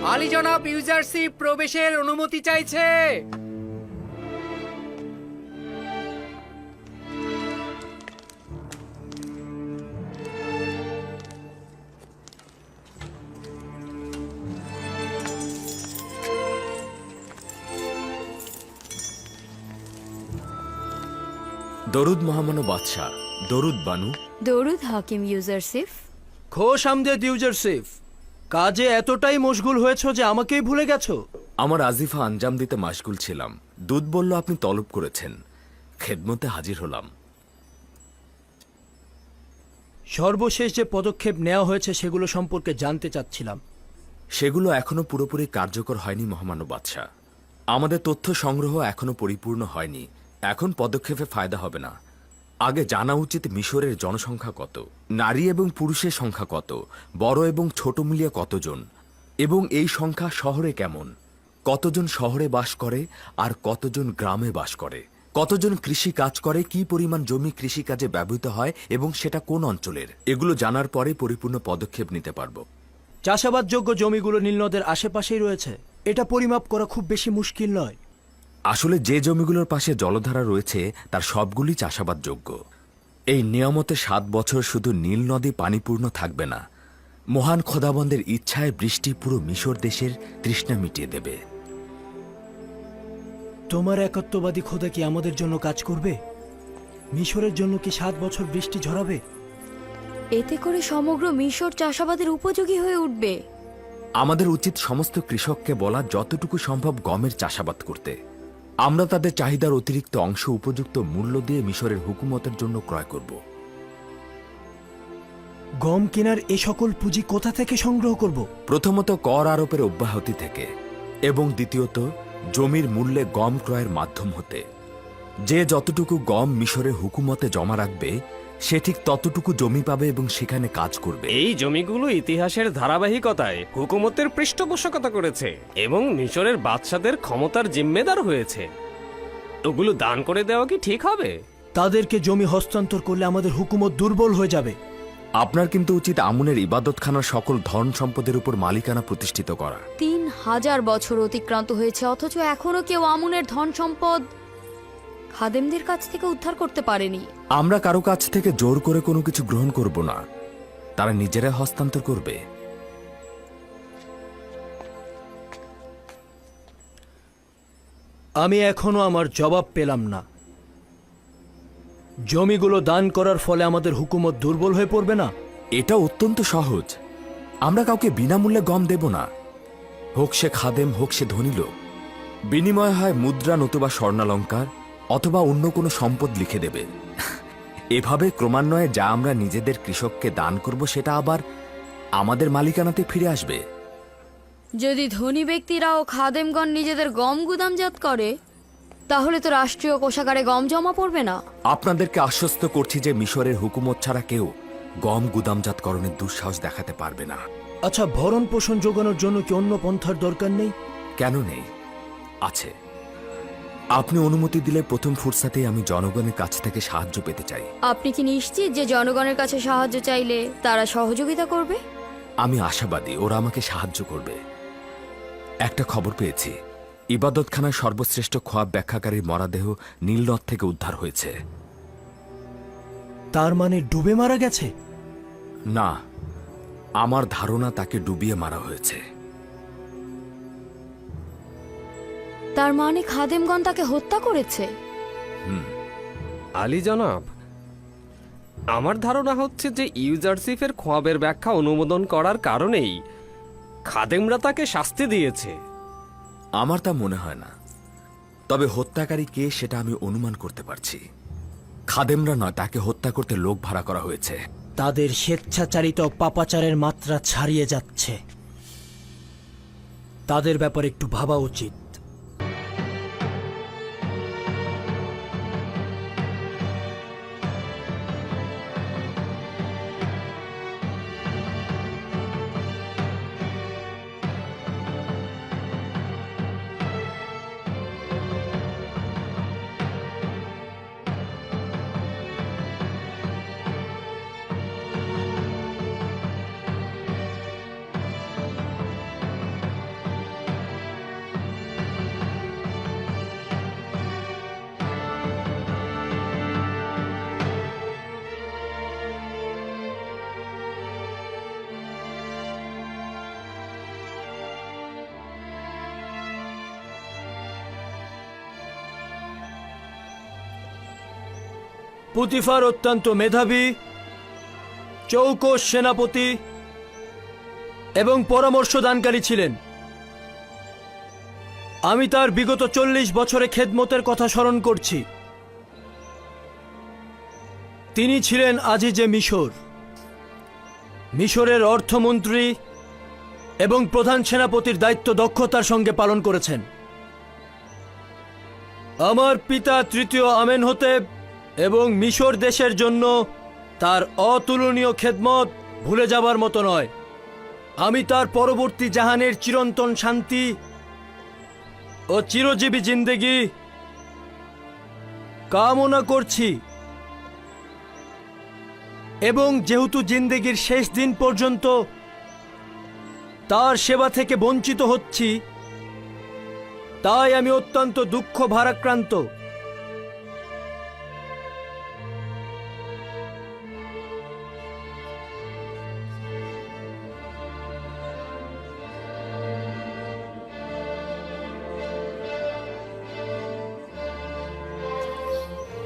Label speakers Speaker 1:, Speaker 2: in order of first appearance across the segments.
Speaker 1: আলী জনাব ইউজারশিপ প্রবেশের অনুমতি চাইছে।
Speaker 2: দরুদ মহামানব বাদশাহ, দরুদ বানু।
Speaker 3: দরুদ হাকিম ইউজারশিপ।
Speaker 4: খোশ আমদেদ ইউজারশিপ। কাজে এতটাই মশগুল হয়েছ যে আমাকেই ভুলে গেছো।
Speaker 2: আমার আজিফা আঞ্জাম দিতে মাশগুল ছিলাম। দুধ বলল আপনি তলব করেছেন, খেদমতে হাজির হলাম।
Speaker 4: সর্বশেষ যে পদক্ষেপ নেওয়া হয়েছে সেগুলো সম্পর্কে জানতে চাচ্ছিলাম।
Speaker 2: সেগুলো এখনো পুরোপুরি কার্যকর হয়নি মহামানব বাদশাহ। আমাদের তথ্য সংগ্রহ এখনো পরিপূর্ণ হয়নি। এখন পদক্ষেপে ফায়দা হবে না। আগে জানা উচিত মিশরের জনসংখ্যা কত, নারী এবং পুরুষের সংখ্যা কত, বড় এবং ছোট মিলিয়ে কতজন, এবং এই সংখ্যা শহরে কেমন, কতজন শহরে বাস করে আর কতজন গ্রামে বাস করে, কতজন কৃষি কাজ করে, কি পরিমাণ জমি কৃষিকাজে ব্যবহৃত হয় এবং সেটা কোন অঞ্চলের। এগুলো জানার পরে পরিপূর্ণ পদক্ষেপ নিতে পারবো।
Speaker 4: চাষাবাদযোগ্য জমিগুলো নীলনদের আশেপাশেই রয়েছে। এটা পরিমাপ করা খুব বেশি মুশকিল নয়।
Speaker 2: আসলে যে জমিগুলোর পাশে জলধারা রয়েছে তার সবগুলি চাষাবাদযোগ্য। এই নিয়ামতে 7 বছর শুধু নীল নদী পানিপূর্ণ থাকবে না, মহান খোদাবন্দের ইচ্ছায় বৃষ্টি পুরো মিশর দেশের তৃষ্ণা মিটিয়ে দেবে।
Speaker 4: তোমার একাত্মবাদী খোদা কি আমাদের জন্য কাজ করবে? মিশরের জন্য কি 7 বছর বৃষ্টি ঝরাবে?
Speaker 3: এতে করে সমগ্র মিশর চাষাবাদের উপযোগী হয়ে উঠবে।
Speaker 2: আমাদের উচিত সমস্ত কৃষককে বলা যতটুকু সম্ভব গমের চাষাবাদ করতে। আমরা তাদের চাহিদার অতিরিক্ত অংশ উপযুক্ত মূল্য দিয়ে মিশরের হুকুমতের জন্য ক্রয় করব।
Speaker 4: গম কেনার এ সকল পুঁজি কোথা থেকে সংগ্রহ করব?
Speaker 2: প্রথমত কর আরোপের অব্যাহতি থেকে, এবং দ্বিতীয়ত জমির মূল্যে গম ক্রয়ের মাধ্যম হতে। যে যতটুকু গম মিশরের হুকুমতে জমা রাখবে সে ঠিক ততটুকু জমি পাবে এবং সেখানে কাজ করবে।
Speaker 5: এই জমিগুলো ইতিহাসের ধারাবাহিকতায় হুকুমতের পৃষ্ঠপোষকতা করেছে এবং মিশরের বাদশাদের ক্ষমতার জিম্মেদার হয়েছে। ওগুলো দান করে দেওয়া কি ঠিক হবে?
Speaker 4: তাদেরকে জমি হস্তান্তর করলে আমাদের হুকুমত দুর্বল হয়ে যাবে।
Speaker 2: আপনার কিন্তু উচিত আমুনের ইবাদতখানার সকল ধন সম্পদের উপর মালিকানা প্রতিষ্ঠিত করা।
Speaker 3: 3000 বছর অতিক্রান্ত হয়েছে, অথচ এখনো কেউ আমুনের ধন সম্পদ খাদেমদের কাছ থেকে উদ্ধার করতে পারেনি।
Speaker 2: আমরা কারো কাছ থেকে জোর করে কোনো কিছু গ্রহণ করব না, তারা নিজেরা হস্তান্তর করবে।
Speaker 4: আমি এখনো আমার জবাব পেলাম না। জমিগুলো দান করার ফলে আমাদের হুকুমত দুর্বল হয়ে পড়বে না?
Speaker 2: এটা অত্যন্ত সহজ। আমরা কাউকে বিনামূল্যে গম দেব না, হোক সে খাদেম হোক সে ধনী লোক। বিনিময় হয় মুদ্রা নতুবা স্বর্ণালঙ্কার অথবা অন্য কোনো সম্পদ লিখে দেবে। এভাবে ক্রমান্বয়ে যা আমরা নিজেদের কৃষককে দান করব সেটা আবার আমাদের মালিকানাতে ফিরে আসবে।
Speaker 3: যদি ধনী ব্যক্তিরা ও খাদেমগণ নিজেদের গম গুদামজাত করে, তাহলে তো রাষ্ট্রীয় কোষাগারে গম জমা পড়বে না।
Speaker 2: আপনাদেরকে আশ্বস্ত করছি যে মিশরের হুকুমত ছাড়া কেউ গম গুদামজাতকরণের দুঃসাহস দেখাতে পারবে না।
Speaker 4: আচ্ছা, ভরণ পোষণ যোগানোর জন্য কি অন্য পন্থার দরকার নেই?
Speaker 2: কেন নেই? আছে। আপনি অনুমতি দিলে প্রথম ফুরসাতেই আমি জনগণের কাছ থেকে সাহায্য পেতে চাই।
Speaker 3: আপনি কি নিশ্চিত যে জনগণের কাছে সাহায্য চাইলে তারা সহযোগিতা করবে?
Speaker 2: আমি আশাবাদী ওরা আমাকে সাহায্য করবে। একটা খবর পেয়েছি, ইবাদতখানার সর্বশ্রেষ্ঠ খোয়াব ব্যাখ্যাকারীর মরাদেহ নীলনদ থেকে উদ্ধার হয়েছে।
Speaker 4: তার মানে ডুবে মারা গেছে?
Speaker 2: না, আমার ধারণা তাকে ডুবিয়ে মারা হয়েছে।
Speaker 3: তার মানে খাদেমগণ তাকে হত্যা করেছে?
Speaker 5: আলী জনাব, আমার ধারণা হচ্ছে যে ইউজারশিপের খোয়াবের ব্যাখ্যা অনুমোদন করার কারণেই খাদেমরা তাকে শাস্তি দিয়েছে।
Speaker 2: আমার তা মনে হয় না, তবে হত্যাকারী কে সেটা আমি অনুমান করতে পারছি। খাদেমরা নয়, তাকে হত্যা করতে লোক ভাড়া করা হয়েছে।
Speaker 4: তাদের স্বেচ্ছাচারিত পাপাচারের মাত্রা ছাড়িয়ে যাচ্ছে। তাদের ব্যাপারে একটু ভাবা উচিত। পুতিফার অত্যন্ত মেধাবী, চৌকস সেনাপতি এবং পরামর্শদানকারী ছিলেন। আমি তার বিগত 40 বছরে খেদমতের কথা স্মরণ করছি। তিনি ছিলেন আজিজে মিশর, মিশরের অর্থমন্ত্রী এবং প্রধান সেনাপতির দায়িত্ব দক্ষতার সঙ্গে পালন করেছেন। আমার পিতা তৃতীয় আমেনহোতেব এবং মিশর দেশের জন্য তার অতুলনীয় খেদমত ভুলে যাবার মতো নয়। আমি তার পরবর্তী জাহানের চিরন্তন শান্তি ও চিরজীবী জিন্দেগি কামনা করছি, এবং যেহেতু জিন্দেগির শেষ দিন পর্যন্ত তার সেবা থেকে বঞ্চিত হচ্ছি, তাই আমি অত্যন্ত দুঃখ ভারাক্রান্ত।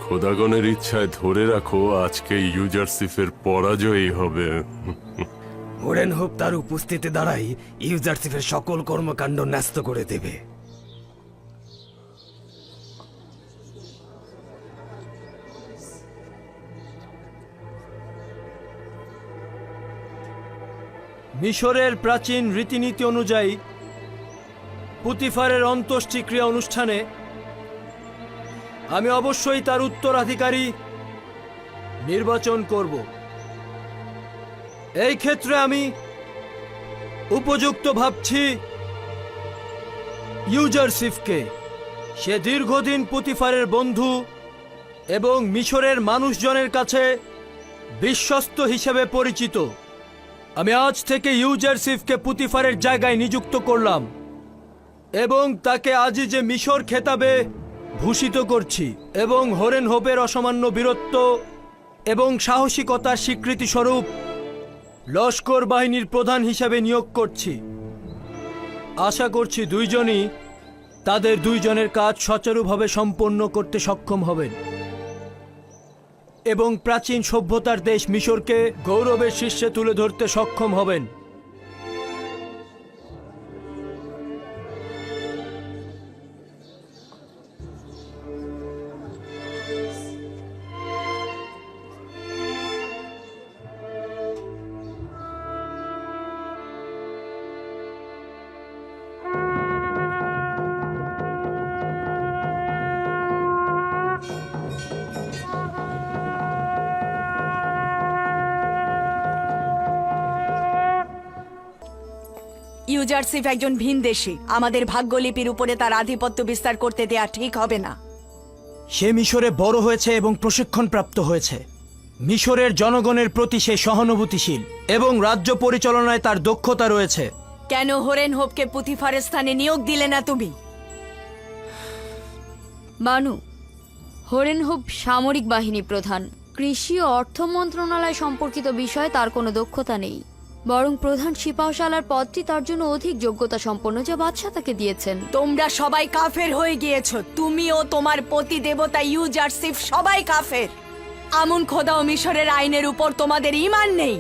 Speaker 6: খোদাগণের ইচ্ছায় ধরে রাখো, আজকে ইউজারসিফের পরাজয়ই হবে।
Speaker 7: হোরেনহোপ তার উপস্থিতি দ্বারাই ইউজারসিফের সকল কর্মকাণ্ড ন্যস্ত করে দেবে।
Speaker 4: মিশরের প্রাচীন রীতিনীতি অনুযায়ী পুতিফারের অন্ত্যেষ্টিক্রিয়া অনুষ্ঠানে আমি অবশ্যই তার উত্তরাধিকারী নির্বাচন করব। এই ক্ষেত্রে আমি উপযুক্ত ভাবছি ইউজারসিফকে। সে দীর্ঘদিন পুতিফারের বন্ধু এবং মিশরের মানুষজনের কাছে বিশ্বস্ত হিসেবে পরিচিত। আমি আজ থেকে ইউজারসিফকে পুতিফারের জায়গায় নিযুক্ত করলাম এবং তাকে আজিজে মিশর খেতাবে ভূষিত করছি, এবং হোরেনহোপের অসামান্য বীরত্ব এবং সাহসিকতার স্বীকৃতি স্বরূপ লস্কর বাহিনীর প্রধান হিসাবে নিয়োগ করছি। আশা করছি দুইজনই তাদের দুইজনের কাজ সচারুভাবে সম্পন্ন করতে সক্ষম হবেন এবং প্রাচীন সভ্যতার দেশ মিশরকে গৌরবের শীর্ষে তুলে ধরতে সক্ষম হবেন।
Speaker 8: ইউজারসিফ একজন ভিনদেশী। আমাদের ভাগ্যলিপির উপরে তার আধিপত্য বিস্তার করতে দেয়া ঠিক হবে না।
Speaker 4: সে মিশরে বড় হয়েছে এবং প্রশিক্ষণ প্রাপ্ত হয়েছে। মিশরের জনগণের প্রতি সে সহানুভূতিশীল এবং রাজ্য পরিচালনায় তার দক্ষতা রয়েছে।
Speaker 8: কেন হোরেনহোপকে পুতিফারের স্থানে নিয়োগ দিলে না তুমি?
Speaker 3: বানু, হোরেনহোপ সামরিক বাহিনী প্রধান। কৃষি ও অর্থ মন্ত্রণালয় সম্পর্কিত বিষয়ে তার কোনো দক্ষতা নেই, বরং প্রধান সিপাহসালার পদটি তার জন্য অধিক যোগ্যতা সম্পন্ন, যা বাদশাহ তাকে দিয়েছেন।
Speaker 8: তোমরা সবাই কাফের হয়ে গিয়েছো। তুমি ও তোমার পতি দেবতা ইউজারসিফ সবাই কাফের। আমুন খোদা ও মিশরের আইনের উপর তোমাদের ঈমান নেই।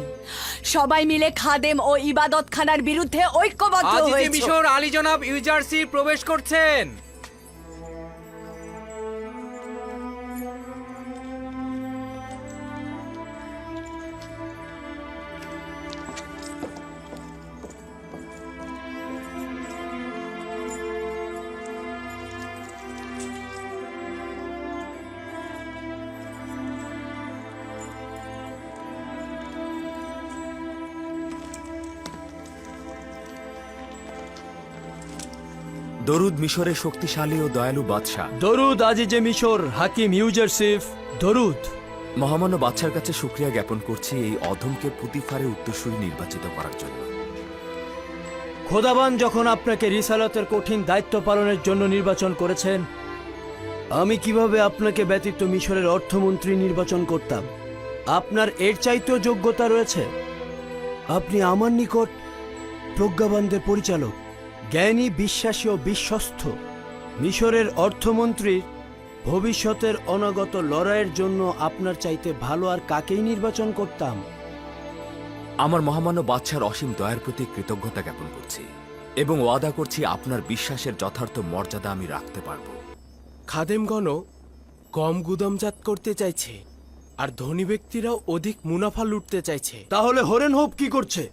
Speaker 8: সবাই মিলে খাদেম ও ইবাদতখানার বিরুদ্ধে ঐক্যবদ্ধ
Speaker 1: আজিজে
Speaker 8: হয়েছে।
Speaker 1: মিশর আলী জনাব ইউজারসিফ প্রবেশ করছেন।
Speaker 2: দরুদ মিশরের শক্তিশালী ও দয়ালু বাদশাহ।
Speaker 4: দরুদ আজিজে মিশর হাকিম ইউজারসিফ, দরুদ।
Speaker 2: মহামান্য বাদশার কাছে শুকরিয়া জ্ঞাপন করছি এই অধমকে পুতিফারের উত্তরসূরি নির্বাচিত করার জন্য।
Speaker 4: খোদাবান যখন আপনাকে রিসালাতের কঠিন দায়িত্ব পালনের জন্য নির্বাচন করেছেন, আমি কিভাবে আপনাকে ব্যতীত মিশরের অর্থমন্ত্রী নির্বাচন করতাম? আপনার এর চাইতেও যোগ্যতা রয়েছে। আপনি আমার নিকট প্রজ্ঞাবানদের পরিচালক, জ্ঞানী, বিশ্বাসী ও বিশ্বস্ত। মিশরের অর্থমন্ত্রীর ভবিষ্যতের অনাগত লড়াইয়ের জন্য আপনার চাইতে ভালো আর কাকেই নির্বাচন করতাম?
Speaker 2: আমার মহামান্য বাদশার অসীম দয়ার প্রতি কৃতজ্ঞতা জ্ঞাপন করছি এবং ওয়াদা করছি আপনার বিশ্বাসের যথার্থ মর্যাদা আমি রাখতে পারব।
Speaker 9: খাদেমগণও কম গুদামজাত করতে চাইছে, আর ধনী ব্যক্তিরাও অধিক মুনাফা লুটতে চাইছে।
Speaker 4: তাহলে হরেন হোপ কি করছে?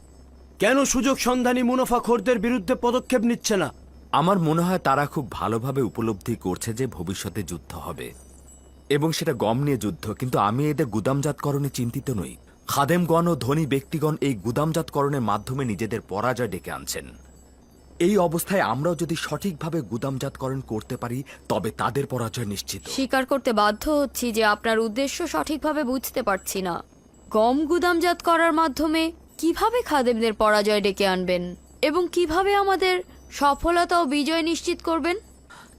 Speaker 4: কেন সুযোগ সন্ধানী মুনাফাখোরদের বিরুদ্ধে পদক্ষেপ নিচ্ছে না?
Speaker 2: আমার মনে হয় তারা খুব ভালোভাবে উপলব্ধি করছে যে ভবিষ্যতে যুদ্ধ হবে এবং সেটা গম নিয়ে যুদ্ধ, কিন্তু আমি এদের গুদামজাতকরণে চিন্তিত নই। খাদেমগণ ও ধনী ব্যক্তিগণ এই গুদামজাতকরণের মাধ্যমে নিজেদের পরাজয় ডেকে আনছেন। এই অবস্থায় আমরাও যদি সঠিকভাবে গুদামজাতকরণ করতে পারি তবে তাদের পরাজয় নিশ্চিত।
Speaker 3: স্বীকার করতে বাধ্য হচ্ছি যে আপনার উদ্দেশ্য সঠিকভাবে বুঝতে পারছি না। গম গুদামজাত করার মাধ্যমে কিভাবে খাদেমদের পরাজয় ডেকে আনবেন এবং কিভাবে আমাদের সফলতা ও বিজয় নিশ্চিত করবেন?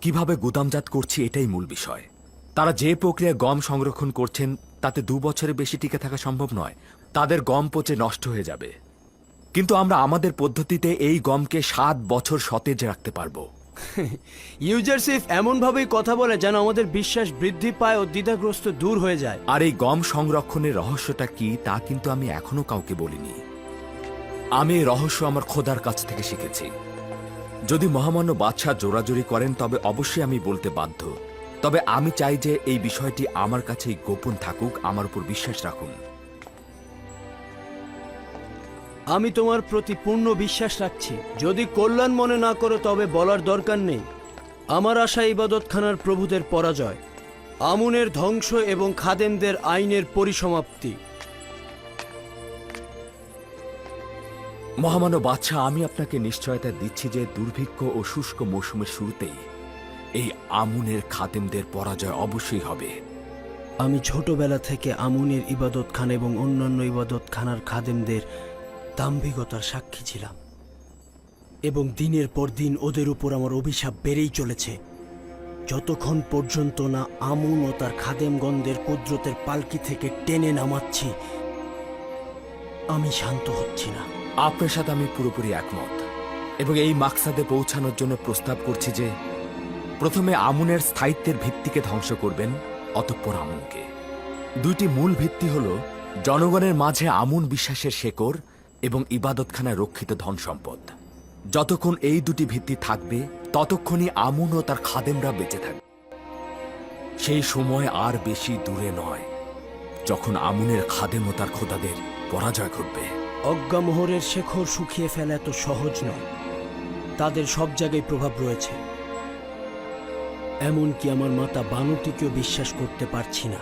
Speaker 2: কিভাবে গুদামজাত করছি এটাই মূল বিষয়। তারা যে প্রক্রিয়ায় গম সংরক্ষণ করছেন তাতে 2 বছরের বেশি টিকে থাকা সম্ভব নয়। তাদের গম পচে নষ্ট হয়ে যাবে, কিন্তু আমরা আমাদের পদ্ধতিতে এই গমকে 7 বছর সতেজ রাখতে পারবো।
Speaker 4: ইউজারশিপ এমনভাবেই কথা বলে যেন আমাদের বিশ্বাস বৃদ্ধি পায় ও দ্বিধাগ্রস্ত দূর হয়ে যায়।
Speaker 2: আর এই গম সংরক্ষণের রহস্যটা কি তা কিন্তু আমি এখনো কাউকে বলিনি। আমি এই রহস্য আমার খোদার কাছ থেকে শিখেছি। যদি মহামান্য বাদশাহ জোরাজুরি করেন তবে অবশ্যই আমি বলতে বাধ্য, তবে আমি চাই যে এই বিষয়টি আমার কাছেই গোপন থাকুক। আমার উপর বিশ্বাস রাখুন।
Speaker 4: আমি তোমার প্রতি পূর্ণ বিশ্বাস রাখছি। যদি কল্যাণ মনে না করো তবে বলার দরকার নেই। আমার আশা ইবাদতখানার প্রভুদের পরাজয়, আমুনের ধ্বংস এবং খাদেমদের আইনের পরিসমাপ্তি।
Speaker 2: মহামান্য বাদশাহ, আমি আপনাকে নিশ্চয়তা দিচ্ছি যে দুর্ভিক্ষ ও শুষ্ক মৌসুমের শুরুতেই এই আমুনের খাদেমদের পরাজয় অবশ্যই হবে।
Speaker 4: আমি ছোটবেলা থেকে আমুনের ইবাদতখানা এবং অন্যান্য ইবাদতখানার খাদেমদের দাম্ভিকতার সাক্ষী ছিলাম এবং দিনের পর দিন ওদের উপর আমার অভিশাপ বেড়েই চলেছে। যতক্ষণ পর্যন্ত না আমুন ও তার খাদেমগণদের কুদরতের পালকি থেকে টেনে নামাচ্ছি আমি শান্ত হচ্ছি না।
Speaker 2: আপনার সাথে আমি পুরোপুরি একমত এবং এই মাকসাদে পৌঁছানোর জন্য প্রস্তাব করছি যে প্রথমে আমুনের স্থায়িত্বের ভিত্তিকে ধ্বংস করবেন, অতঃপর আমুনকে। 2টি মূল ভিত্তি হল জনগণের মাঝে আমুন বিশ্বাসের শেকড় এবং ইবাদতখানায় রক্ষিত ধন সম্পদ। যতক্ষণ এই 2টি ভিত্তি থাকবে ততক্ষণই আমুন ও তার খাদেমরা বেঁচে থাকবে। সেই সময় আর বেশি দূরে নয় যখন আমুনের খাদেম ও তার খোদাদের পরাজয় ঘটবে।
Speaker 4: অজ্ঞামোহরের শেখর শুকিয়ে ফেলা এত সহজ নয়। তাদের সব জায়গায় প্রভাব রয়েছে। এমনকি আমার মাতা বানুটিকেও বিশ্বাস করতে পারছি না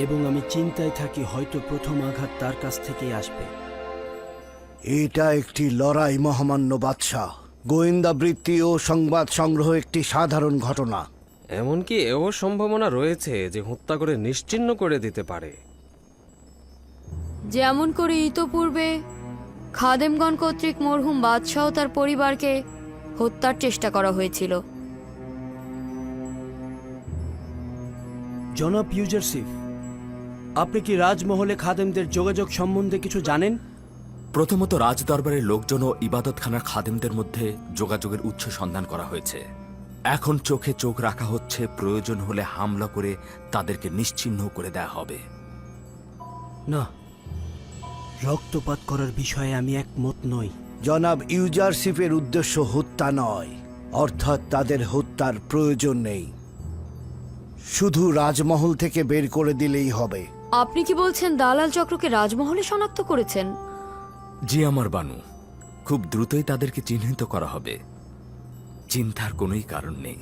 Speaker 4: এবং আমি চিন্তায় থাকি হয়তো প্রথম আঘাত তার কাছ থেকেই আসবে।
Speaker 10: এটা একটি লড়াই মহামান্য বাদশাহ। গোয়েন্দা বৃত্তি ও সংবাদ সংগ্রহ একটি সাধারণ ঘটনা।
Speaker 5: এমনকি এও সম্ভাবনা রয়েছে যে হত্যা করে নিশ্চিহ্ন করে দিতে পারে।
Speaker 3: যেমন করে ইতোপূর্বে খাদেমগণ কর্তৃক মরহুম বাদশাহ ও তার পরিবারকে হত্যার চেষ্টা করা হয়েছিল।
Speaker 4: জনাব ইউজারশিপ, আপনি কি রাজমহলে খাদেমদের যোগাযোগ সম্বন্ধে কিছু জানেন?
Speaker 2: প্রথমত রাজদরবারের লোকজন ও ইবাদতখানার খাদেমদের মধ্যে যোগাযোগের উৎস সন্ধান করা হয়েছে। এখন চোখে চোখ রাখা হচ্ছে, প্রয়োজন হলে হামলা করে তাদেরকে নিশ্চিহ্ন করে দেয়া হবে।
Speaker 4: না, রক্তপাত করার বিষয়ে আমি একমত নই।
Speaker 10: জনাব ইউজারশিপের উদ্দেশ্য হত্যা নয়, অর্থাৎ তাদের হত্যার প্রয়োজন নেই। শুধু রাজমহল থেকে বের করে দিলেই হবে।
Speaker 3: আপনি কি বলছেন দালাল চক্রকে রাজমহলে শনাক্ত করেছেন?
Speaker 2: জি আমার বানু, খুব দ্রুতই তাদেরকে চিহ্নিত করা হবে। চিন্তার কোনোই কারণ নেই।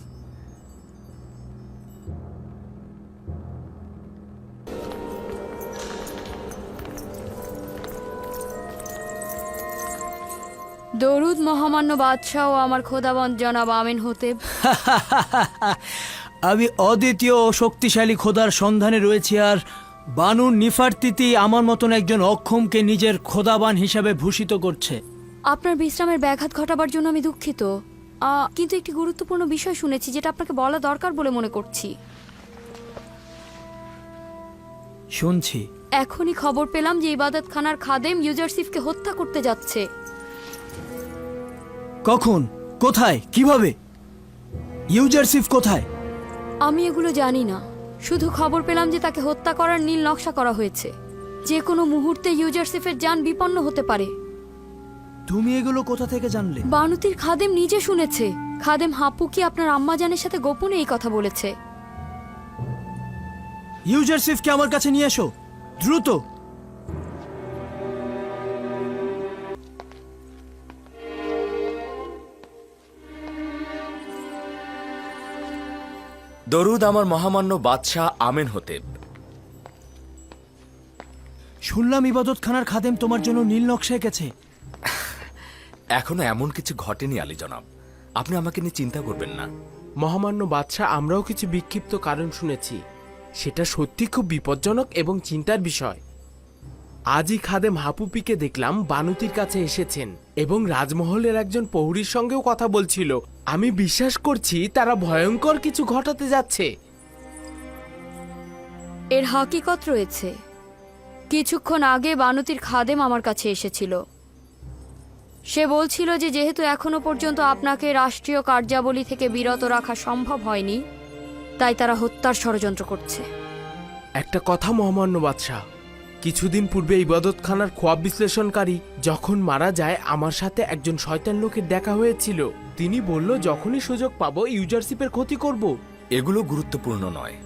Speaker 3: দরুদ মহামান্য বাদশাহ ও আমার খোদাবন্দ জনাব আমিন হতেব।
Speaker 4: আমি অদ্বিতীয় ও শক্তিশালী খোদার সন্ধানে রয়েছি, আর বানু নিফারতিতি আমার মতন একজন অক্ষমকে নিজের খোদাবান হিসাবে ভূষিত করছে।
Speaker 3: আপনার বিশ্রামের ব্যাঘাত ঘটাবার জন্য আমি দুঃখিত, কিন্তু একটি গুরুত্বপূর্ণ বিষয় শুনেছি যেটা আপনাকে বলা দরকার বলে মনে করছি।
Speaker 4: শুনছি।
Speaker 3: এখনই খবর পেলাম যে ইবাদতখানার খাদেম ইউজারশিপকে হত্যা করতে যাচ্ছে।
Speaker 4: কখন, কোথায়, কিভাবে? ইউজারশিপ কোথায়?
Speaker 3: আমি এগুলো জানি না, শুধু খবর পেলাম যে তাকে হত্যা করার নীল নকশা করা হয়েছে। যে কোনো মুহূর্তে ইউজারসিফের যান বিপন্ন হতে পারে।
Speaker 4: তুমি এগুলো কোথা থেকে জানলে?
Speaker 3: বানুতির খাদেম নিজে শুনেছে। খাদেম হাপুকি আপনার আম্মাজানের সাথে গোপনে এই কথা বলেছে।
Speaker 4: ইউজারসিফকে আমার কাছে নিয়ে এসো, দ্রুত।
Speaker 2: দরুদ আমার মহামান্য বাদশাহ আমেন হতেব।
Speaker 4: শুনলাম ইবাদতখানার খাদেম তোমার জন্য নীল নকশা এঁকেছে।
Speaker 2: এখনো এমন কিছু ঘটেনি আলী জনাব, আপনি আমাকে নিয়ে চিন্তা করবেন না।
Speaker 9: মহামান্য বাদশাহ, আমরাও কিছু বিক্ষিপ্ত কারণ শুনেছি। সেটা সত্যি খুব বিপজ্জনক এবং চিন্তার বিষয়। আজই খাদেম হাপুপিকে দেখলাম বানুতির কাছে এসেছেন এবং রাজমহলের একজন প্রহরীর সঙ্গেও কথা বলছিল। আমি বিশ্বাস করছি তারা ভয়ঙ্কর কিছু ঘটাতে যাচ্ছে।
Speaker 3: এর হাকিকত রয়েছে। কিছুক্ষণ আগে বানুতির খাদেম আমার কাছে এসেছিল। সে বলছিল যে যেহেতু এখনো পর্যন্ত আপনাকে রাষ্ট্রীয় কার্যাবলী থেকে বিরত রাখা সম্ভব হয়নি, তাই তারা হত্যার ষড়যন্ত্র করছে।
Speaker 9: একটা কথা মহামান্য বাদশাহ, কিছুদিন পূর্বে ইবাদতখানার খোয়াব বিশ্লেষণকারী যখন মারা যায়, আমার সাথে একজন শয়তান লোকের দেখা হয়েছিল। তিনি বলল যখনই সুযোগ পাবো ইউজারশিপের ক্ষতি করব।
Speaker 2: এগুলো গুরুত্বপূর্ণ নয়।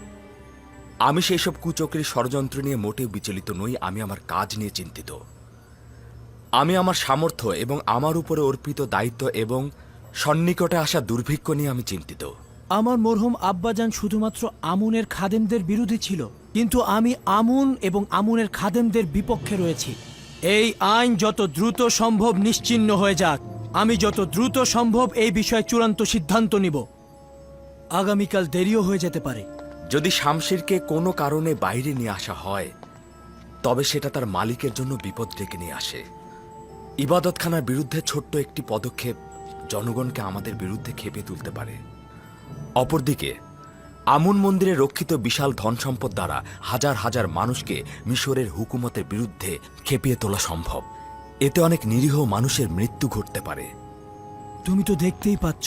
Speaker 2: আমি সেই সব কুচক্রী ষড়যন্ত্র নিয়ে মোটেও বিচলিত নই। আমি আমার কাজ নিয়ে চিন্তিত। আমি আমার সামর্থ্য এবং আমার উপরে অর্পিত দায়িত্ব এবং সন্নিকটে আসা দুর্ভিক্ষ নিয়ে আমি চিন্তিত।
Speaker 4: আমার মরহুম আব্বাজান শুধুমাত্র আমুনের খাদেমদের বিরোধী ছিল, কিন্তু আমি আমুন এবং আমুনের খাদেমদের বিপক্ষে রয়েছি। এই আইন যত দ্রুত সম্ভব নিশ্চিহ্ন হয়ে যাক। আমি যত দ্রুত সম্ভব এই বিষয়ে চূড়ান্ত সিদ্ধান্ত নিব। আগামীকাল দেরিও হয়ে যেতে পারে।
Speaker 2: যদি শামশিরকে কোনো কারণে বাইরে নিয়ে আসা হয়, তবে সেটা তার মালিকের জন্য বিপদ ডেকে নিয়ে আসে। ইবাদতখানার বিরুদ্ধে ছোট্ট একটি পদক্ষেপ জনগণকে আমাদের বিরুদ্ধে খেপে তুলতে পারে। অপরদিকে আমুন মন্দিরে রক্ষিত বিশাল ধন সম্পদ দ্বারা হাজার হাজার মানুষকে মিশরের হুকুমতের বিরুদ্ধে খেপিয়ে তোলা সম্ভব। এতে অনেক নিরীহ মানুষের মৃত্যু ঘটতে পারে।
Speaker 4: তুমি তো দেখতেই পাচ্ছ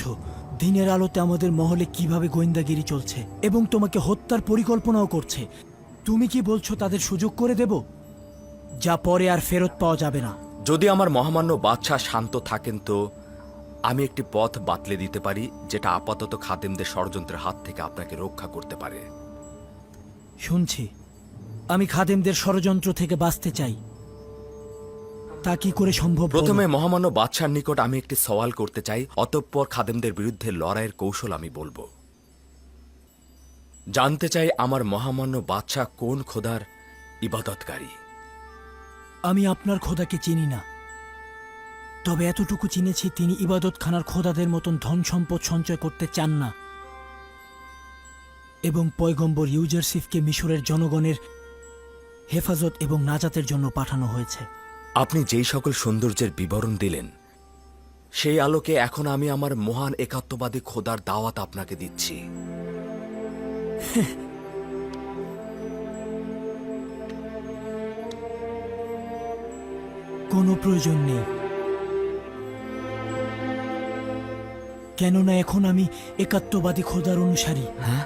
Speaker 4: দিনের আলোতে আমাদের মহলে কিভাবে গোয়েন্দাগিরি চলছে এবং তোমাকে হত্যার পরিকল্পনাও করছে। তুমি কি বলছো তাদের সুযোগ করে দেব, যা পরে আর ফেরত পাওয়া যাবে না?
Speaker 2: যদি আমার মহামান্য বাদশাহ শান্ত থাকেন, তো আমি একটি পথ বাতলে দিতে পারি, যেটা আপাতত খাদেমদের ষড়যন্ত্রের হাত থেকে আপনাকে রক্ষা করতে পারে।
Speaker 4: শুনছি, আমি খাদেমদের ষড়যন্ত্র থেকে বাঁচতে চাই। তা কি করে সম্ভব?
Speaker 2: প্রথমে মহামান্য বাদশার নিকট আমি একটি সওয়াল করতে চাই, অতঃপর খাদেমদের বিরুদ্ধে লড়াইয়ের কৌশল আমি বলবো। জানতে চাই আমার মহামান্য বাদশাহ কোন খোদার ইবাদতকারী।
Speaker 4: আমি আপনার খোদাকে চিনি না, তবে এতটুকু চিনেছি তিনি ইবাদতখানার খোদাদের মতন ধন সম্পদ সঞ্চয় করতে চান না এবং পয়গম্বর ইউজারশিফকে মিশরের জনগণের হেফাজত এবং নাজাতের জন্য পাঠানো হয়েছে।
Speaker 2: আপনি যেই সকল সৌন্দর্যের বিবরণ দিলেন, সেই আলোকে এখন আমি আমার মহান একাত্মবাদী খোদার দাওয়াত আপনাকে দিচ্ছি।
Speaker 4: কোনো প্রয়োজন নেই, কেননা এখন আমি একাত্মবাদী খোদার অনুসারী।
Speaker 2: হ্যাঁ,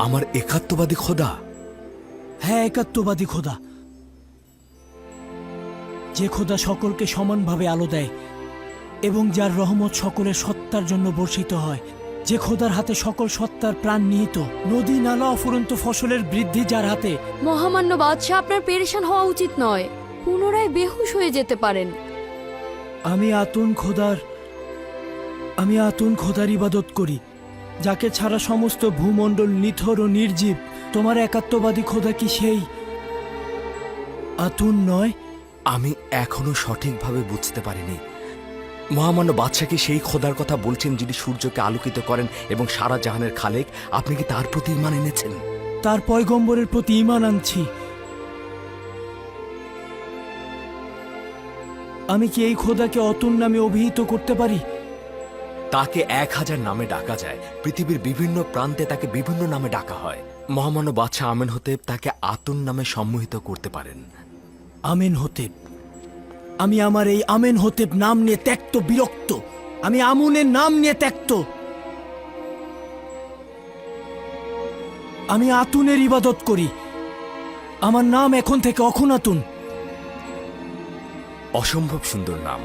Speaker 2: আমার একাত্মবাদী খোদা?
Speaker 4: হ্যাঁ, একাত্মবাদী খোদা, যে খোদা সকলকে সমানভাবে আলো দেয় এবং যার রহমত সকলের সত্তার জন্য বর্ষিত হয়, যে খোদার হাতে সকল সত্তার প্রাণ নিহিত, নদী নালা অফুরন্ত ফসলের বৃদ্ধি যার হাতে।
Speaker 3: মহামান্য বাদশাহ, আপনার পেরেশান হওয়া উচিত নয়। পুনরায় বেহুশ হয়ে যেতে পারেন।
Speaker 4: আমি আতুন খোদার ইবাদত করি, যাকে ছাড়া সমস্ত ভূমণ্ডল নিথর ও নির্জীব। তোমার একাত্মবাদী খোদা কি সেই আতুন নয়?
Speaker 2: আমি এখনো সঠিকভাবে বুঝতে পারিনি। মহামান্য বাদশাহ কি সেই খোদার কথা বলছেন যিনি সূর্যকে আলোকিত করেন এবং সারা জাহানের খালেক? আপনি কি তার প্রতি ঈমান এনেছেন?
Speaker 4: তার পয়গম্বরের প্রতি ঈমান আনছি। আমি কি এই খোদাকে অতুন নামে অভিহিত করতে পারি?
Speaker 2: তাকে 1000 নামে ডাকা যায়। পৃথিবীর বিভিন্ন প্রান্তে তাকে বিভিন্ন নামে ডাকা হয়। মহামান্য বাদশাহ আমেন হতেব তাকে আতুন নামে সম্মোহিত করতে পারেন।
Speaker 4: আমেন হতেব? আমি আমার এই আমেন হতেব নাম নিয়ে ত্যক্ত, বিরক্ত। আমি আমুনের নাম নিয়ে ত্যক্ত। আমি আতুনের ইবাদত করি। আমার নাম এখন থেকে অখুনাতুন।
Speaker 2: অসম্ভব সুন্দর নাম।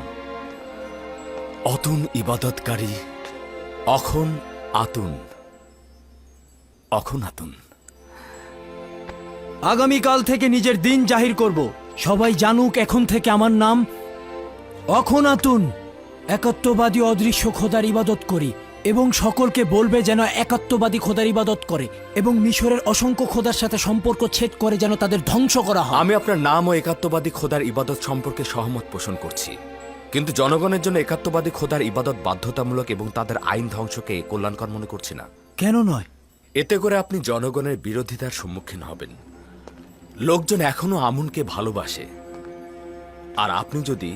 Speaker 2: অতুন ইবাদতকারী, অখন আতুন, অখন আতুন।
Speaker 4: আগামীকাল থেকে নিজের দিন জাহির করব। সবাই জানুক এখন থেকে আমার নাম অখনাতুন। একাত্মবাদী অদৃশ্য খোদার ইবাদত করি এবং সকলকে বলবে যেন একাত্মবাদী খোদার ইবাদত করে এবং মিশরের অসংখ্য খোদার সাথে সম্পর্ক ছেদ করে যেন তাদের ধ্বংস করা হয়।
Speaker 2: আমি আপনার নাম ও একাত্মবাদী খোদার ইবাদত সম্পর্কে সহমত পোষণ করছি, কিন্তু জনগণের জন্য একাত্মবাদী খোদার ইবাদত বাধ্যতামূলক এবং তাদের আইন ধ্বংসকে কল্যাণকর মনে করছি না।
Speaker 4: কেন নয়?
Speaker 2: এতে করে আপনি জনগণের বিরোধিতার সম্মুখীন হবেন। লোকজন এখনো আমুনকে ভালোবাসে, আর আপনি যদি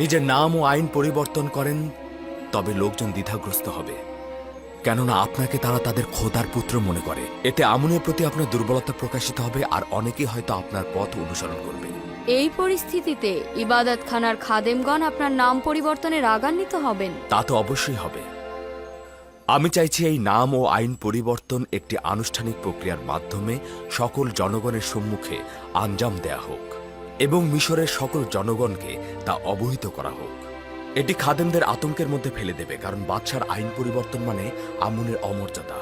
Speaker 2: নিজের নাম ও আইন পরিবর্তন করেন তবে লোকজন দ্বিধাগ্রস্ত হবে, কেননা আপনাকে তারা তাদের খোদার পুত্র মনে করে। এতে আমুনের প্রতি আপনার দুর্বলতা প্রকাশিত হবে, আর অনেকেই হয়তো আপনার পথ অনুসরণ করবে।
Speaker 3: এই পরিস্থিতিতে ইবাদতখানার খাদেমগণ আপনার নাম পরিবর্তনে রাগান্বিত হবেন।
Speaker 2: তা তো অবশ্যই হবে। আমি চাইছি এই নাম ও আইন পরিবর্তন একটি আনুষ্ঠানিক প্রক্রিয়ার মাধ্যমে সকল জনগণের সম্মুখে আঞ্জাম দেয়া হোক এবং মিশরের সকল জনগণকে তা অবহিত করা হোক। এটি খাদেমদের আতঙ্কের মধ্যে ফেলে দেবে, কারণ বাদশার আইন পরিবর্তন মানে আমুনের অমর্যাদা।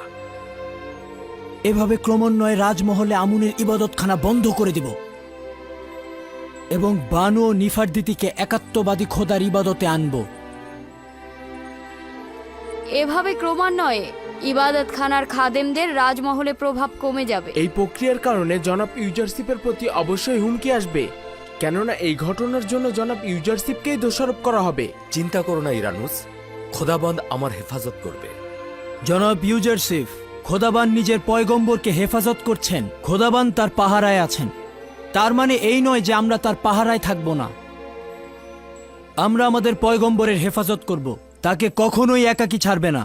Speaker 4: এভাবে ক্রমান্বয়ে রাজমহলে আমুনের ইবাদতখানা বন্ধ করে দিব এবং বানু ও নিফারদিতিকে একাত্মবাদী খোদার ইবাদতে আনব।
Speaker 3: এভাবে ক্রমান্বয়ে ইবাদতখানার খাদেমদের রাজমহলে প্রভাব কমে যাবে।
Speaker 9: এই প্রক্রিয়ার কারণে জনাব ইউজারশিপের প্রতি অবশ্যই হুমকি আসবে, কেননা এই ঘটনার জন্য জনাব ইউজারশিপকেই দোষারোপ করা হবে।
Speaker 2: চিন্তা করো না ইরানুস, খোদাবন্দ আমার হেফাজত করবে।
Speaker 4: জনাব ইউজারশিপ, খোদাবান নিজের পয়গম্বরকে হেফাজত করছেন। খোদাবান তার পাহারায় আছেন। তার মানে এই নয় যে আমরা তার পাহারায় থাকব না। আমরা আমাদের পয়গম্বরের হেফাজত করব, তাকে কখনোই একাকী ছাড়বে না।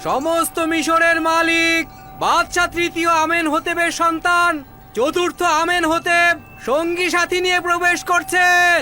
Speaker 1: সমস্ত মিশরের মালিক বাদশা তৃতীয় আমেন হতেবের সন্তান চতুর্থ আমেন হতেব সঙ্গী সাথী নিয়ে প্রবেশ করছেন।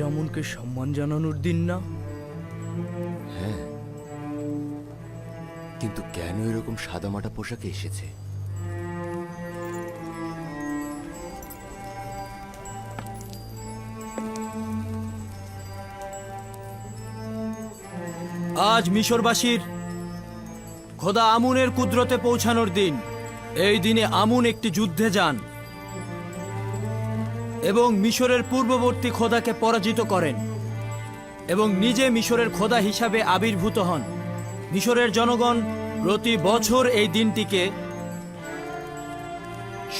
Speaker 4: আমুনকে সম্মান জানানোর দিন না?
Speaker 7: হ্যাঁ, কিন্তু কেন এরকম সাদামাটা পোশাকে এসেছে?
Speaker 4: আজ মিশরবাসীর খোদা আমুনের কুদরতে পৌঁছানোর দিন। এই দিনে আমুন একটি যুদ্ধে যান এবং মিশরের পূর্ববর্তী খোদাকে পরাজিত করেন এবং নিজে মিশরের খোদা হিসাবে আবির্ভূত হন। মিশরের জনগণ প্রতি বছর এই দিনটিকে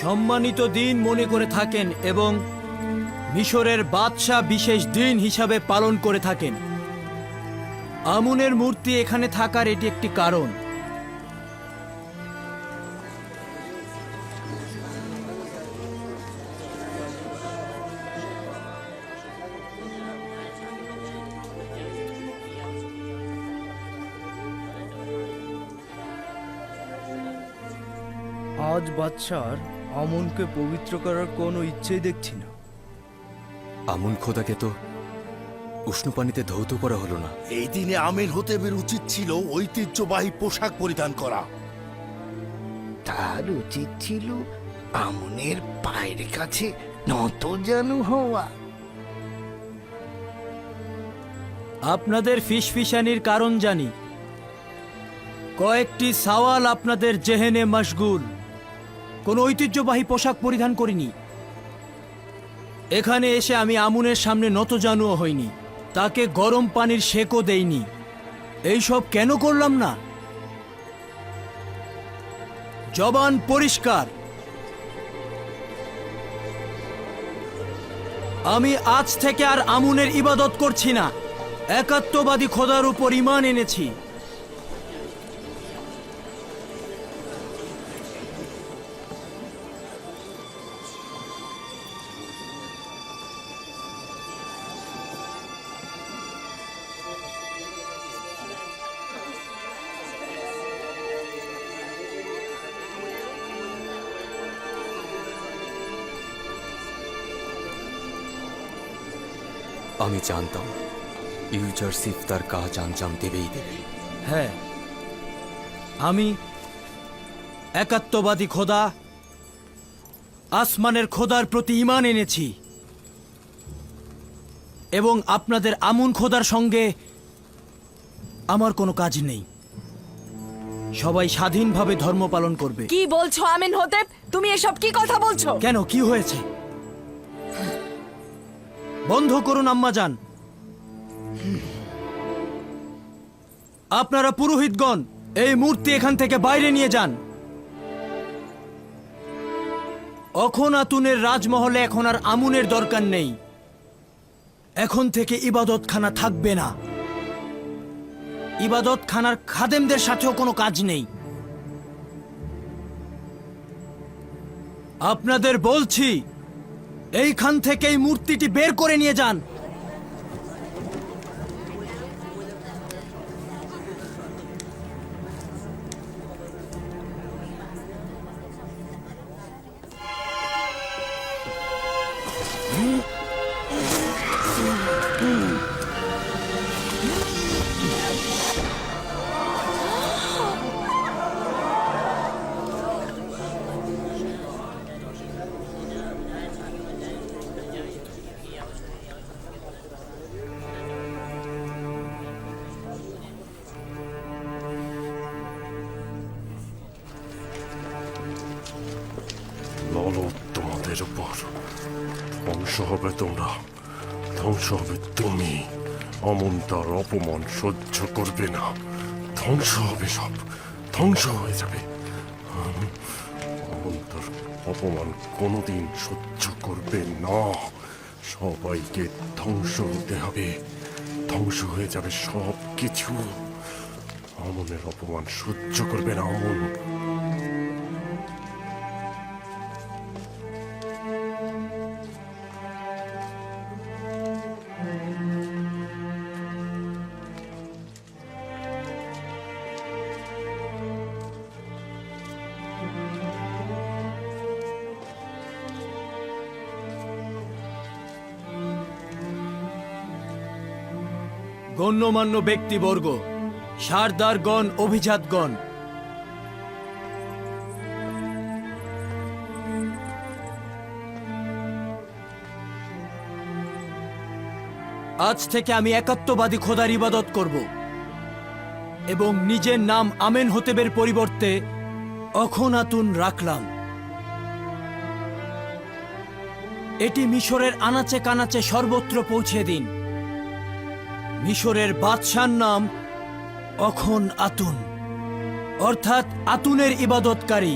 Speaker 4: সম্মানিত দিন মনে করে থাকেন এবং মিশরের বাদশাহ বিশেষ দিন হিসাবে পালন করে থাকেন। আমুনের মূর্তি এখানে থাকার এটি একটি কারণ।
Speaker 1: আজ বাদশার আমনকে পবিত্র করার কোনো ইচ্ছেই দেখছি না।
Speaker 7: আমুন খোদাকে তো উষ্ণ পানিতে ধৌত করা হলো না।
Speaker 10: এই দিনে আমেন হতেবের উচিত ছিল ঐতিহ্যবাহী পোশাক পরিধান করা। তার উচিত ছিল আমনের পায়ের কাছে নতজানু হওয়া।
Speaker 4: আপনাদের ফিসফিসানির কারণ জানি। কয়েকটি সওয়াল আপনাদের জেহেনে মশগুল। কোনো ঐতিহ্যবাহী পোশাক পরিধান করিনি। এখানে এসে আমি আমুনের সামনে নতজানুও হইনি, তাকে গরম পানির সেকও দেইনি। এইসব কেন করলাম না? জবান পরিষ্কার। আমি আজ থেকে আর আমুনের ইবাদত করছি না। একাত্মবাদী খোদার উপর ঈমান এনেছি।
Speaker 7: আমি জানতাম ইউজারসিফ তার কাজ আঞ্জাম দেবেই দেবে।
Speaker 4: হ্যাঁ, আমি একাত্মবাদী খোদা আসমানের খোদার প্রতি ঈমান এনেছি এবং আপনাদের আমুন খোদার সঙ্গে আমার কোনো কাজ নেই। সবাই স্বাধীনভাবে ধর্ম পালন করবে।
Speaker 8: কি বলছো আমেন হতেব? তুমি এসব কি কথা বলছো?
Speaker 4: কেন, কি হয়েছে? বন্ধ করুন আম্মাজান। আপনারা পুরোহিতগণ এই মূর্তি এখান থেকে বাইরে নিয়ে যান। অখনাতুনের রাজমহলে এখন আর আমুনের দরকার নেই। এখন থেকে ইবাদতখানা থাকবে না। ইবাদতখানার খাদেমদের সাথেও কোনো কাজ নেই। আপনাদের বলছি, এইখান থেকে এই মূর্তিটি বের করে নিয়ে যান।
Speaker 6: লালত তোমাদের উপর ধ্বংস হবে তোমরা, ধ্বংস হবে তুমি। অমন তার অপমান সহ্য করবে না। ধ্বংস হবে, সব ধ্বংস হয়ে যাবে। অমন তার অপমান কোনোদিন সহ্য করবে না। সবাইকে ধ্বংস হতে হবে, ধ্বংস হয়ে যাবে সব কিছু। অমনের অপমান সহ্য করবে না অমন।
Speaker 4: গণ্যমান্য ব্যক্তিবর্গ, সারদারগণ, অভিজাতগণ, আজ থেকে আমি একাত্মবাদী খোদার ইবাদত করব এবং নিজের নাম আমেন হতেবের পরিবর্তে অখনাতুন রাখলাম। এটি মিশরের আনাচে কানাচে সর্বত্র পৌঁছে দিন। মিশরের বাদশার নাম অখন আতুন, অর্থাৎ আতুনের ইবাদতকারী,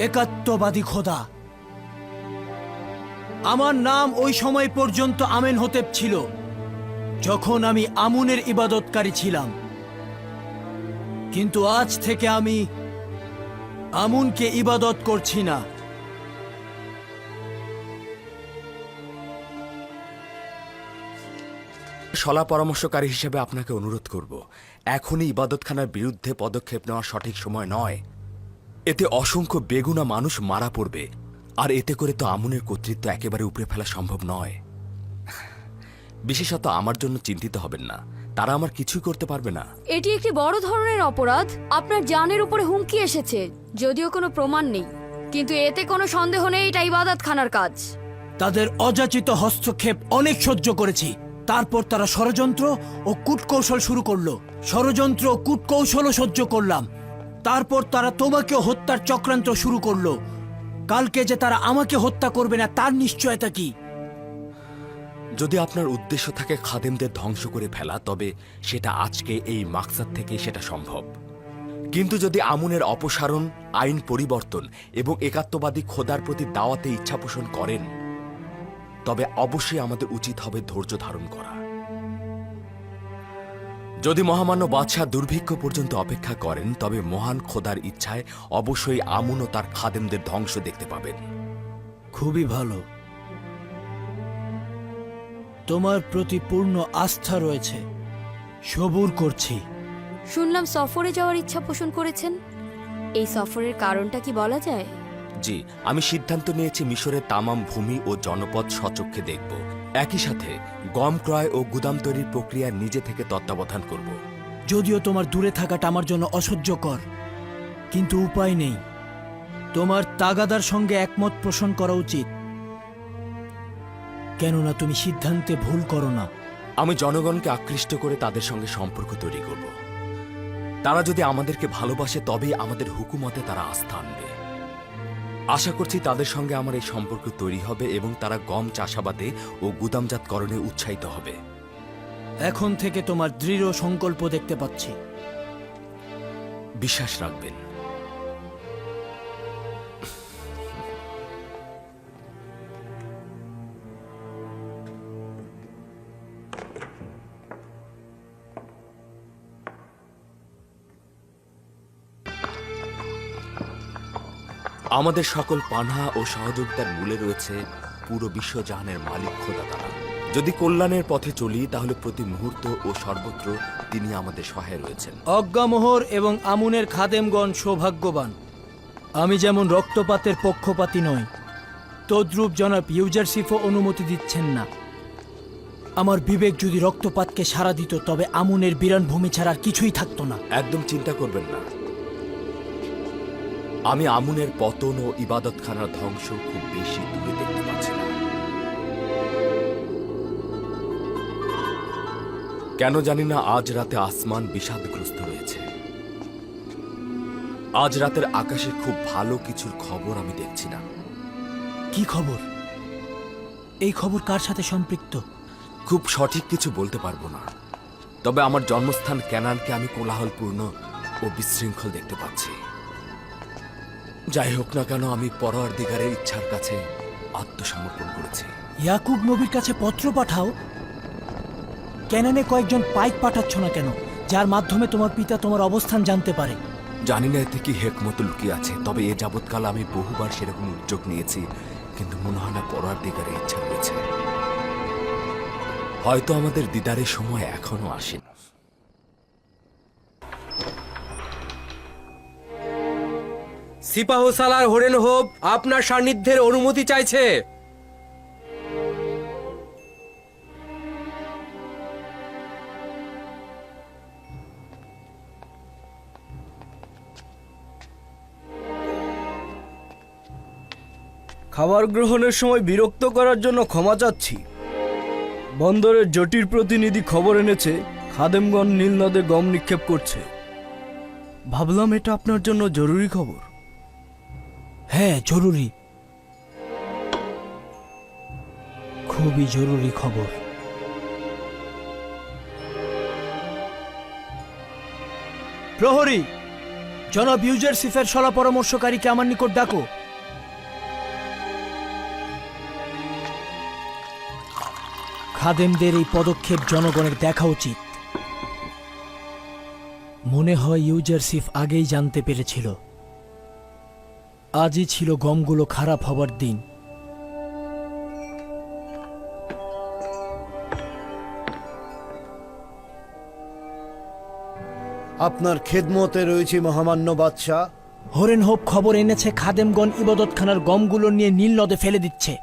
Speaker 4: একাত্মবাদী খোদা। আমার নাম ওই সময় পর্যন্ত আমেন হতেব ছিল যখন আমি আমুনের ইবাদতকারী ছিলাম, কিন্তু আজ থেকে আমি আমুনকে ইবাদত করছি না।
Speaker 2: সলা পরামর্শকারী হিসেবে আপনাকে অনুরোধ করব, এখনই ইবাদতখানার বিরুদ্ধে পদক্ষেপ নেওয়ার সঠিক সময় নয়। এতে অসংখ্য বেগুনা মানুষ মারা পড়বে, আর এতে করে তো আমুনের কর্তৃত্ব একেবারে উপড়ে ফেলা সম্ভব নয়। বিশেষত আমার জন্য চিন্তিত হবেন না, তারা আমার কিছুই করতে পারবে না।
Speaker 3: এটি একটি বড় ধরনের অপরাধ। আপনার জানের উপরে হুমকি এসেছে, যদিও কোনো প্রমাণ নেই, কিন্তু এতে কোনো সন্দেহ নেই এটা ইবাদতখানার কাজ।
Speaker 4: তাদের অযাচিত হস্তক্ষেপ অনেক সহ্য করেছি, তারপর তারা ষড়যন্ত্র ও কূটকৌশল শুরু করলো। ষড়যন্ত্র ও কূটকৌশলও সহ্য করলাম, তারপর তারা তোমাকেও হত্যার চক্রান্ত শুরু করলো। কালকে যে তারা আমাকে হত্যা করবে না তার নিশ্চয়তা কি?
Speaker 2: যদি আপনার উদ্দেশ্য থাকে খাদেমদের ধ্বংস করে ফেলা, তবে সেটা আজকে এই মাকসাদ থেকে সেটা সম্ভব। কিন্তু যদি আমুনের অপসারণ, আইন পরিবর্তন এবং একাত্মবাদী খোদার প্রতি দাওয়াতে ইচ্ছা পোষণ করেন, তবে অবশ্যই আমাদের উচিত হবে ধৈর্য ধারণ করা। যদি মহামান্য বাদশাহ দুর্ভিক্ষ পর্যন্ত অপেক্ষা করেন, তবে মহান খোদার ইচ্ছায় অবশ্যই আমুন ও তার খাদেমদের ধ্বংস দেখতে পাবেন।
Speaker 4: খুবই ভালো, তোমার প্রতি পূর্ণ আস্থা রয়েছে, সবুর করছি।
Speaker 3: শুনলাম সফরে যাওয়ার ইচ্ছা পোষণ করেছেন, এই সফরের কারণটা কি বলা যায়?
Speaker 2: জি, আমি সিদ্ধান্ত নিয়েছি মিশরের তামাম ভূমি ও জনপদ স্বচক্ষে দেখব। একই সাথে গম ক্রয় ও গুদাম তৈরির প্রক্রিয়া নিজে থেকে তত্ত্বাবধান করব।
Speaker 4: যদিও তোমার দূরে থাকাটা আমার জন্য অসহ্যকর, কিন্তু উপায় নেই। তোমার তাগাদার সঙ্গে একমত পোষণ করা উচিত, কেননা তুমি সিদ্ধান্তে ভুল করো না।
Speaker 2: আমি জনগণকে আকৃষ্ট করে তাদের সঙ্গে সম্পর্ক তৈরি করব। তারা যদি আমাদেরকে ভালোবাসে, তবেই আমাদের হুকুমতে তারা আস্থা আনবে। আশা করছি তাদের সঙ্গে আমার এই সম্পর্ক তৈরি হবে এবং তারা গম চাষাবাদে ও গুদামজাতকরণে উৎসাহিত হবে।
Speaker 4: এখন থেকে তোমার দৃঢ় সংকল্প দেখতে পাচ্ছি।
Speaker 2: বিশ্বাস রাখবেন। আমাদের সকল পানাহা ও সহযোগিতার মূলে রয়েছে পুরো বিশ্বজাহানের মালিক খোদা তাআলা। যদি কল্যাণের পথে চলি, তাহলে প্রতি মুহূর্ত ও সর্বত্র তিনি আমাদের সহায় রয়েছেন।
Speaker 4: অজ্ঞামোহর এবং আমুনের খাদেমগণ সৌভাগ্যবান। আমি যেমন রক্তপাতের পক্ষপাতী নই, তদ্রূপ জনাব ইউজারশিফও অনুমতি দিচ্ছেন না। আমার বিবেক যদি রক্তপাতকে সাড়া দিত, তবে আমুনের বিরান ভূমি ছাড়া আর কিছুই থাকতো না।
Speaker 2: একদম চিন্তা করবেন না, আমি আমুনের পতন ও ইবাদতখানার ধ্বংস খুব বেশি দূরে দেখতে পাচ্ছি না। কেন জানি না, আজ রাতে আসমান বিষাদগ্রস্ত রয়েছে। আজ রাতের আকাশে খুব ভালো কিছুর খবর আমি দেখছি না।
Speaker 4: কি খবর? এই খবর কার সাথে সম্পৃক্ত?
Speaker 2: খুব সঠিক কিছু বলতে পারবো না, তবে আমার জন্মস্থান ক্যানানকে আমি কোলাহলপূর্ণ ও বিশৃঙ্খল দেখতে পাচ্ছি। যাই হোক না কেন, আমি পরওয়ারদিগারের ইচ্ছার কাছে আত্মসমর্পণ করেছি।
Speaker 4: ইয়াকুব নবীর কাছে পত্র পাঠাও। ক্যানানে কয়েকজন পাইক পাঠাচ্ছ না কেন, যার মাধ্যমে তোমার পিতা তোমার অবস্থান জানতে পারে?
Speaker 2: জানি না এতে কি হেকমত লুকিয়ে আছে, তবে এ যাবৎকাল আমি বহুবার সেরকম উদ্যোগ নিয়েছি, কিন্তু মনে হয় না পরওয়ারদিগারের ইচ্ছা রয়েছে। হয়তো আমাদের দিদারের সময় এখনো আসেনি।
Speaker 1: সিপাহ সালার হরেন হোপ আপনার সান্নিধ্যের অনুমতি চাইছে।
Speaker 4: খাবার গ্রহণের সময় বিরক্ত করার জন্য ক্ষমা চাচ্ছি। বন্দরের জটির প্রতিনিধি খবর এনেছে খাদেমগণ নীল নদে গম নিক্ষেপ করছে। ভাবলাম এটা আপনার জন্য জরুরি খবর।
Speaker 11: হ্যাঁ, জরুরি, খুবই জরুরি খবর।
Speaker 4: প্রহরী, জনাব ইউজারসিফের সলা পরামর্শকারীকে আমার নিকট ডাকো।
Speaker 11: খাদেমদের এই পদক্ষেপ জনগণের দেখা উচিত। মনে হয় ইউজারসিফ আগেই জানতে পেরেছিল। আজই ছিল গমগুলো খারাপ হবার দিন।
Speaker 10: আপনার খেদমতে রয়েছে মহামান্য বাদশাহ।
Speaker 11: হরেন হোপ খবর এনেছে খাদেমগণ ইবাদতখানার গমগুলো নিয়ে নীল নদে ফেলে দিচ্ছে।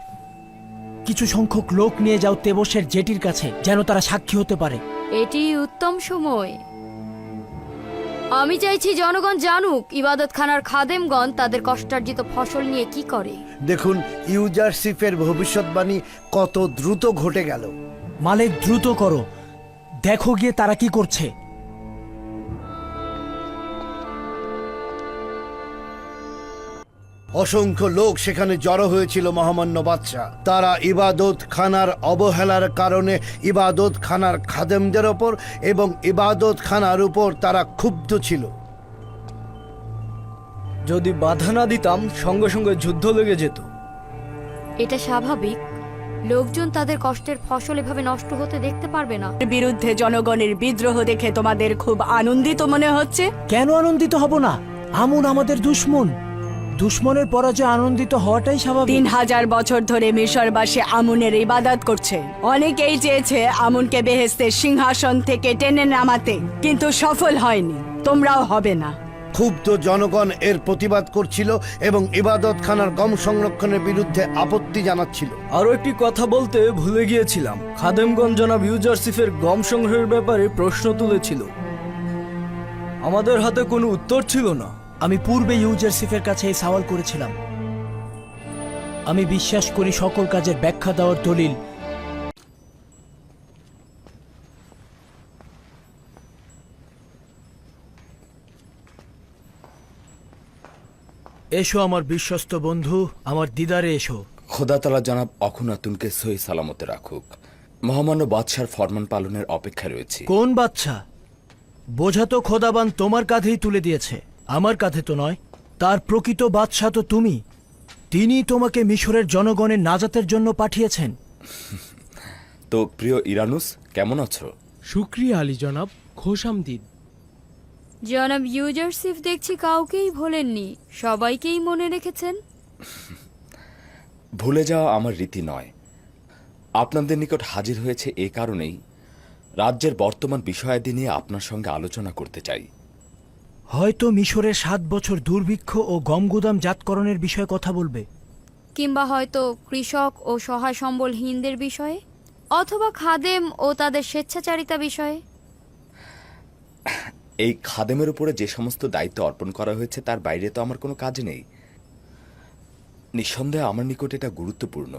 Speaker 11: কিছু সংখ্যক লোক নিয়ে যাও তেবসের জেটির কাছে, যেন তারা সাক্ষী হতে পারে।
Speaker 3: এটি উত্তম সময়। আমি চাইছি জনগণ জানুক ইবাদতখানার খাদেমগণ তাদের কষ্টার্জিত ফসল নিয়ে কি করে।
Speaker 10: দেখুন ইউজারসিফের ভবিষ্যৎবাণী কত দ্রুত ঘটে গেল।
Speaker 11: মালিক, দ্রুত করো, দেখো গিয়ে তারা কি করছে।
Speaker 10: অসংখ্য লোক সেখানে জড়ো হয়েছিল মহামান্য বাদশাহ। তারা ইবাদত খানার অবহেলার কারণে ইবাদত খানার খাদেমদের ওপর এবং ইবাদত খানার উপর তারা ক্ষুব্ধ ছিল।
Speaker 4: যদি বাধা না দিতাম সঙ্গে সঙ্গে যুদ্ধ লেগে যেত।
Speaker 3: এটা স্বাভাবিক। লোকজন তাদের কষ্টের ফসল এভাবে নষ্ট হতে দেখতে পারবে না।
Speaker 8: বিরুদ্ধে জনগণের বিদ্রোহ দেখে তোমাদের খুব আনন্দিত মনে হচ্ছে।
Speaker 11: কেন আনন্দিত হব না? আমুন আমাদের দুশমন। দুশমনের পরাজয় আনন্দিত হওয়াটাই স্বাভাবিক।
Speaker 8: 3000 বছর ধরে মিশরবাসী আমুনের ইবাদত করছে। অনেকেই চেয়েছে আমুনকে বেহেশতের সিংহাসন থেকে টেনে নামাতে, কিন্তু সফল হয়নি। তোমরাও হবে না।
Speaker 10: ক্ষুব্ধ জনগণ এর প্রতিবাদ করছিল এবং ইবাদত খানার গম সংরক্ষণের বিরুদ্ধে আপত্তি জানাচ্ছিল।
Speaker 4: আরো একটি কথা বলতে ভুলে গিয়েছিলাম। খাদেমগণ জনাব ইউজারসিফের গম সংগ্রহের ব্যাপারে প্রশ্ন তুলেছিল। আমাদের হাতে কোনো উত্তর ছিল না।
Speaker 11: আমি পূর্বে ইউজারসিফের কাছে এই সওয়াল করেছিলাম। আমি বিশ্বাস করি সকল কাজের ব্যাখ্যা দেওয়ার দলিল এসো আমার বিশ্বস্ত বন্ধু, আমার দিদারে এসো।
Speaker 2: খোদা তালা জনাব অখুনাতুনকে সহি সালামতে রাখুক। মহামান্য বাদশার ফরমান পালনের অপেক্ষা রয়েছে।
Speaker 11: কোন বাচ্চা? বোঝা তো খোদাবান তোমার কাঁধেই তুলে দিয়েছে, আমার কাঁধে তো নয়। তার প্রকৃত বাদশা তো তুমি। তিনি তোমাকে মিশরের জনগণের নাজাতের জন্য পাঠিয়েছেন।
Speaker 2: তো প্রিয় ইরানুস, কেমন আছো?
Speaker 9: শুক্রিয়া আলী জনাব, খোশামদিদ।
Speaker 3: জনাব ইউজারসিফ দেখছি কাউকেই ভোলেননি, সবাইকেই মনে রেখেছেন।
Speaker 2: ভুলে যাওয়া আমার রীতি নয়। আপনাদের নিকট হাজির হয়েছে এ কারণেই, রাজ্যের বর্তমান বিষয়াদি নিয়ে আপনার সঙ্গে আলোচনা করতে চাই।
Speaker 11: হয়তো মিশরের 7 বছর দুর্ভিক্ষ ও গমগুদাম জাতকরণের বিষয়ে কথা বলবে,
Speaker 3: কিংবা হয়তো কৃষক ও সহায় সম্বলহীনদের বিষয়ে, অথবা খাদেম ও তাদের স্বেচ্ছাচারিতা বিষয়ে।
Speaker 2: এই খাদেমের উপরে যে সমস্ত দায়িত্ব অর্পণ করা হয়েছে তার বাইরে তো আমার কোনো কাজ নেই। নিঃসন্দেহে আমার নিকট এটা গুরুত্বপূর্ণ।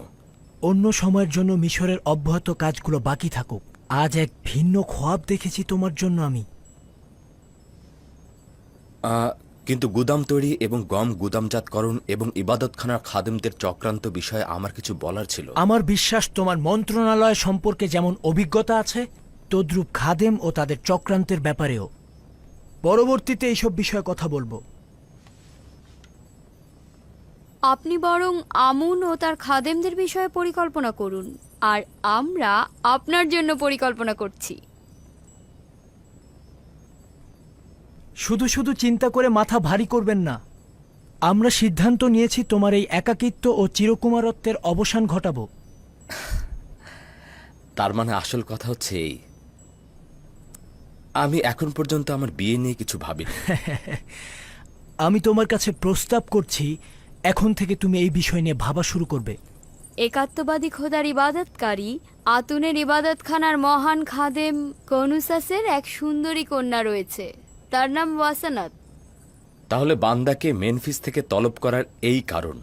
Speaker 11: অন্য সময়ের জন্য মিশরের অব্যাহত কাজগুলো বাকি থাকুক। আজ এক ভিন্ন খোয়াব দেখেছি তোমার জন্য আমি।
Speaker 2: কিন্তু গুদাম তৈরি এবং গম গুদামজাতকরণ এবং ইবাদতখানার খাদেমদের চক্রান্ত বিষয়ে আমার কিছু বলার ছিল।
Speaker 11: আমার বিশ্বাস তোমার মন্ত্রণালয় সম্পর্কে যেমন অভিজ্ঞতা আছে, তদ্রূপ খাদেম ও তাদের চক্রান্তের ব্যাপারেও। পরবর্তীতে এইসব বিষয়ে কথা বলবো।
Speaker 3: আপনি বরং আমুন ও তার খাদেমদের বিষয়ে পরিকল্পনা করুন, আর আমরা আপনার জন্য পরিকল্পনা করছি।
Speaker 11: শুধু শুধু চিন্তা করে মাথা ভারী করবেন না। আমরা সিদ্ধান্ত নিয়েছি তোমার এই একাকিত্ব ও চিরকুমারত্বের অবসান ঘটাবো।
Speaker 2: তার মানে আসল কথা হচ্ছে এই, আমি এখন পর্যন্ত আমার বিয়ে নিয়ে কিছু ভাবিনি।
Speaker 11: আমি তোমার কাছে প্রস্তাব করছি, এখন থেকে তুমি এই বিষয় নিয়ে ভাবা শুরু করবে।
Speaker 3: একাত্মবাদী খোদার ইবাদতকারী আতুনের ইবাদতখানার মহান খাদেম কনুসাসের এক সুন্দরী কন্যা রয়েছে, তার নাম ওয়াসানাত।
Speaker 2: তাহলে বান্দাকে মেনফিস থেকে তলব করার এই কারণ।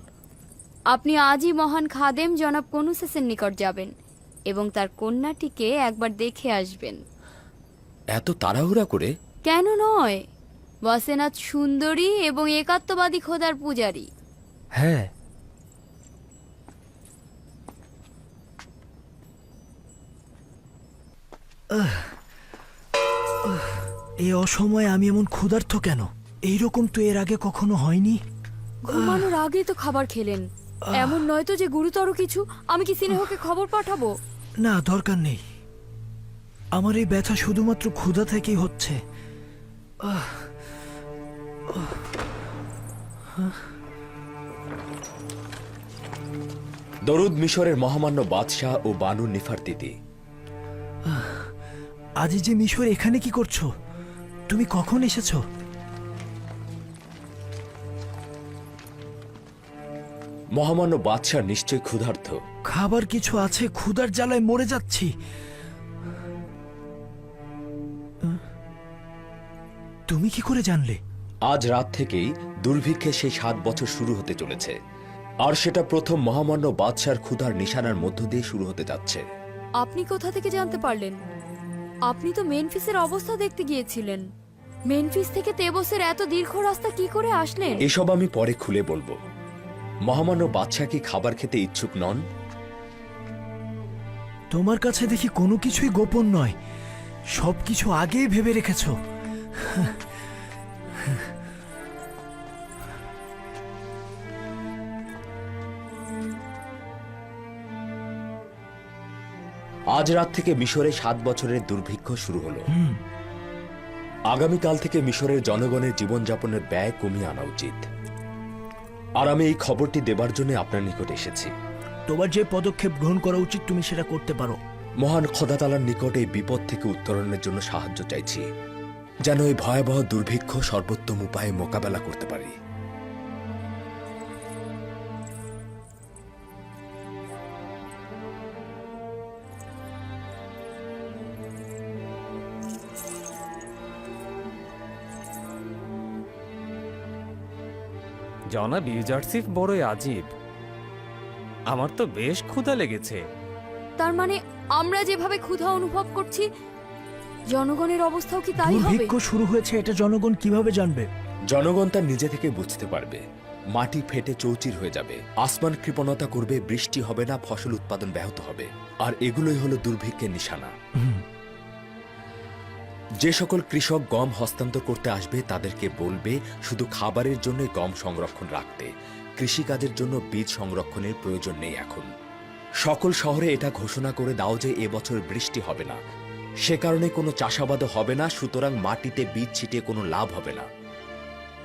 Speaker 3: আপনি আজই মহান খাদেম জনাব কনুসেসের নিকট যাবেন এবং তার কন্যাটিকে একবার দেখে আসবেন।
Speaker 2: এত তাড়াহুড়া করে?
Speaker 3: কেন নয়, ওয়াসেনাথ সুন্দরী এবং একাত্মবাদী খোদার পূজারী।
Speaker 11: হ্যাঁ, এই অসময়ে আমি এমন ক্ষুধার্ত কেন? এইরকম তো এর আগে কখনো হয়নি।
Speaker 3: ঘুমানোর আগেই তো খাবার খেলেন। এমন নয় তো যে গুরুতর কিছু? আমি কি সিনেহকে খবর পাঠাবো?
Speaker 11: না, দরকার নেই। আমার এই ব্যথা শুধুমাত্র ক্ষুধা থেকেই হচ্ছে।
Speaker 2: দরুদ মিশরের মহামান্য বাদশাহ ও বানু নিফারতিতি।
Speaker 11: আজি যে মিশর, এখানে কি করছো? তুমি কখন এসেছো?
Speaker 2: মহামান্য বাদশাহ নিশ্চয় ক্ষুধার্ত।
Speaker 11: খাবার কিছু আছে? ক্ষুধার জ্বালায় মরে যাচ্ছি। তুমি কি করে জানলে?
Speaker 2: আজ রাত থেকেই দুর্ভিক্ষে সেই 7 বছর শুরু হতে চলেছে, আর সেটা প্রথম মহামান্য বাদশার ক্ষুধার নিশানার মধ্য দিয়ে শুরু হতে যাচ্ছে।
Speaker 3: আপনি কোথা থেকে জানতে পারলেন? আপনি তো মেনফিসের অবস্থা দেখতে গিয়েছিলেন। মেনফিস থেকে তেবসের এত দীর্ঘ রাস্তা কি করে আসলেন?
Speaker 2: এসব আমি পরে খুলে বলবো। মহামান্য বাদশাহ কি খাবার খেতে ইচ্ছুক নন?
Speaker 11: তোমার কাছে দেখি কোনো কিছুই গোপন নয়, সবকিছু আগেই ভেবে রেখেছো।
Speaker 2: আজ রাত থেকে মিশরে 7 বছরের দুর্ভিক্ষ শুরু হলো। আগামীকাল থেকে মিশরের জনগণের জীবনযাপনের ব্যয় কমিয়ে আনা উচিত। আর আমি এই খবরটি দেবার জন্য আপনার নিকট এসেছি।
Speaker 11: তোমার যে পদক্ষেপ গ্রহণ করা উচিত তুমি সেটা করতে পারো।
Speaker 2: মহান খোদাতালার নিকট এই বিপদ থেকে উত্তরণের জন্য সাহায্য চাইছি, যেন এই ভয়াবহ দুর্ভিক্ষ সর্বোত্তম উপায়ে মোকাবেলা করতে পারি।
Speaker 5: জনাব ইউজারসিফ বড়ই আজীব। আমার তো বেশ ক্ষুধা লেগেছে।
Speaker 3: তার মানে আমরা যেভাবে ক্ষুধা অনুভব করছি, জনগণের অবস্থাও কি তাই হবে?
Speaker 11: দুর্ভিক্ষ শুরু হয়েছে এটা জনগণ কিভাবে জানবে?
Speaker 2: জনগণ তার নিজে থেকে বুঝতে পারবে। মাটি ফেটে চৌচির হয়ে যাবে, আসমান কৃপণতা করবে, বৃষ্টি হবে না, ফসল উৎপাদন ব্যাহত হবে। আর এগুলোই হলো দুর্ভিক্ষের নিশানা। যে সকল কৃষক গম হস্তান্তর করতে আসবে তাদেরকে বলবে শুধু খাবারের জন্য গম সংরক্ষণ রাখতে, কৃষিকাজের জন্য বীজ সংরক্ষণের প্রয়োজন নেই। এখন সকল শহরে এটা ঘোষণা করে দাও যে এবছর বৃষ্টি হবে না, সে কারণে কোনো চাষাবাদও হবে না, সুতরাং মাটিতে বীজ ছিটিয়ে কোনো লাভ হবে না।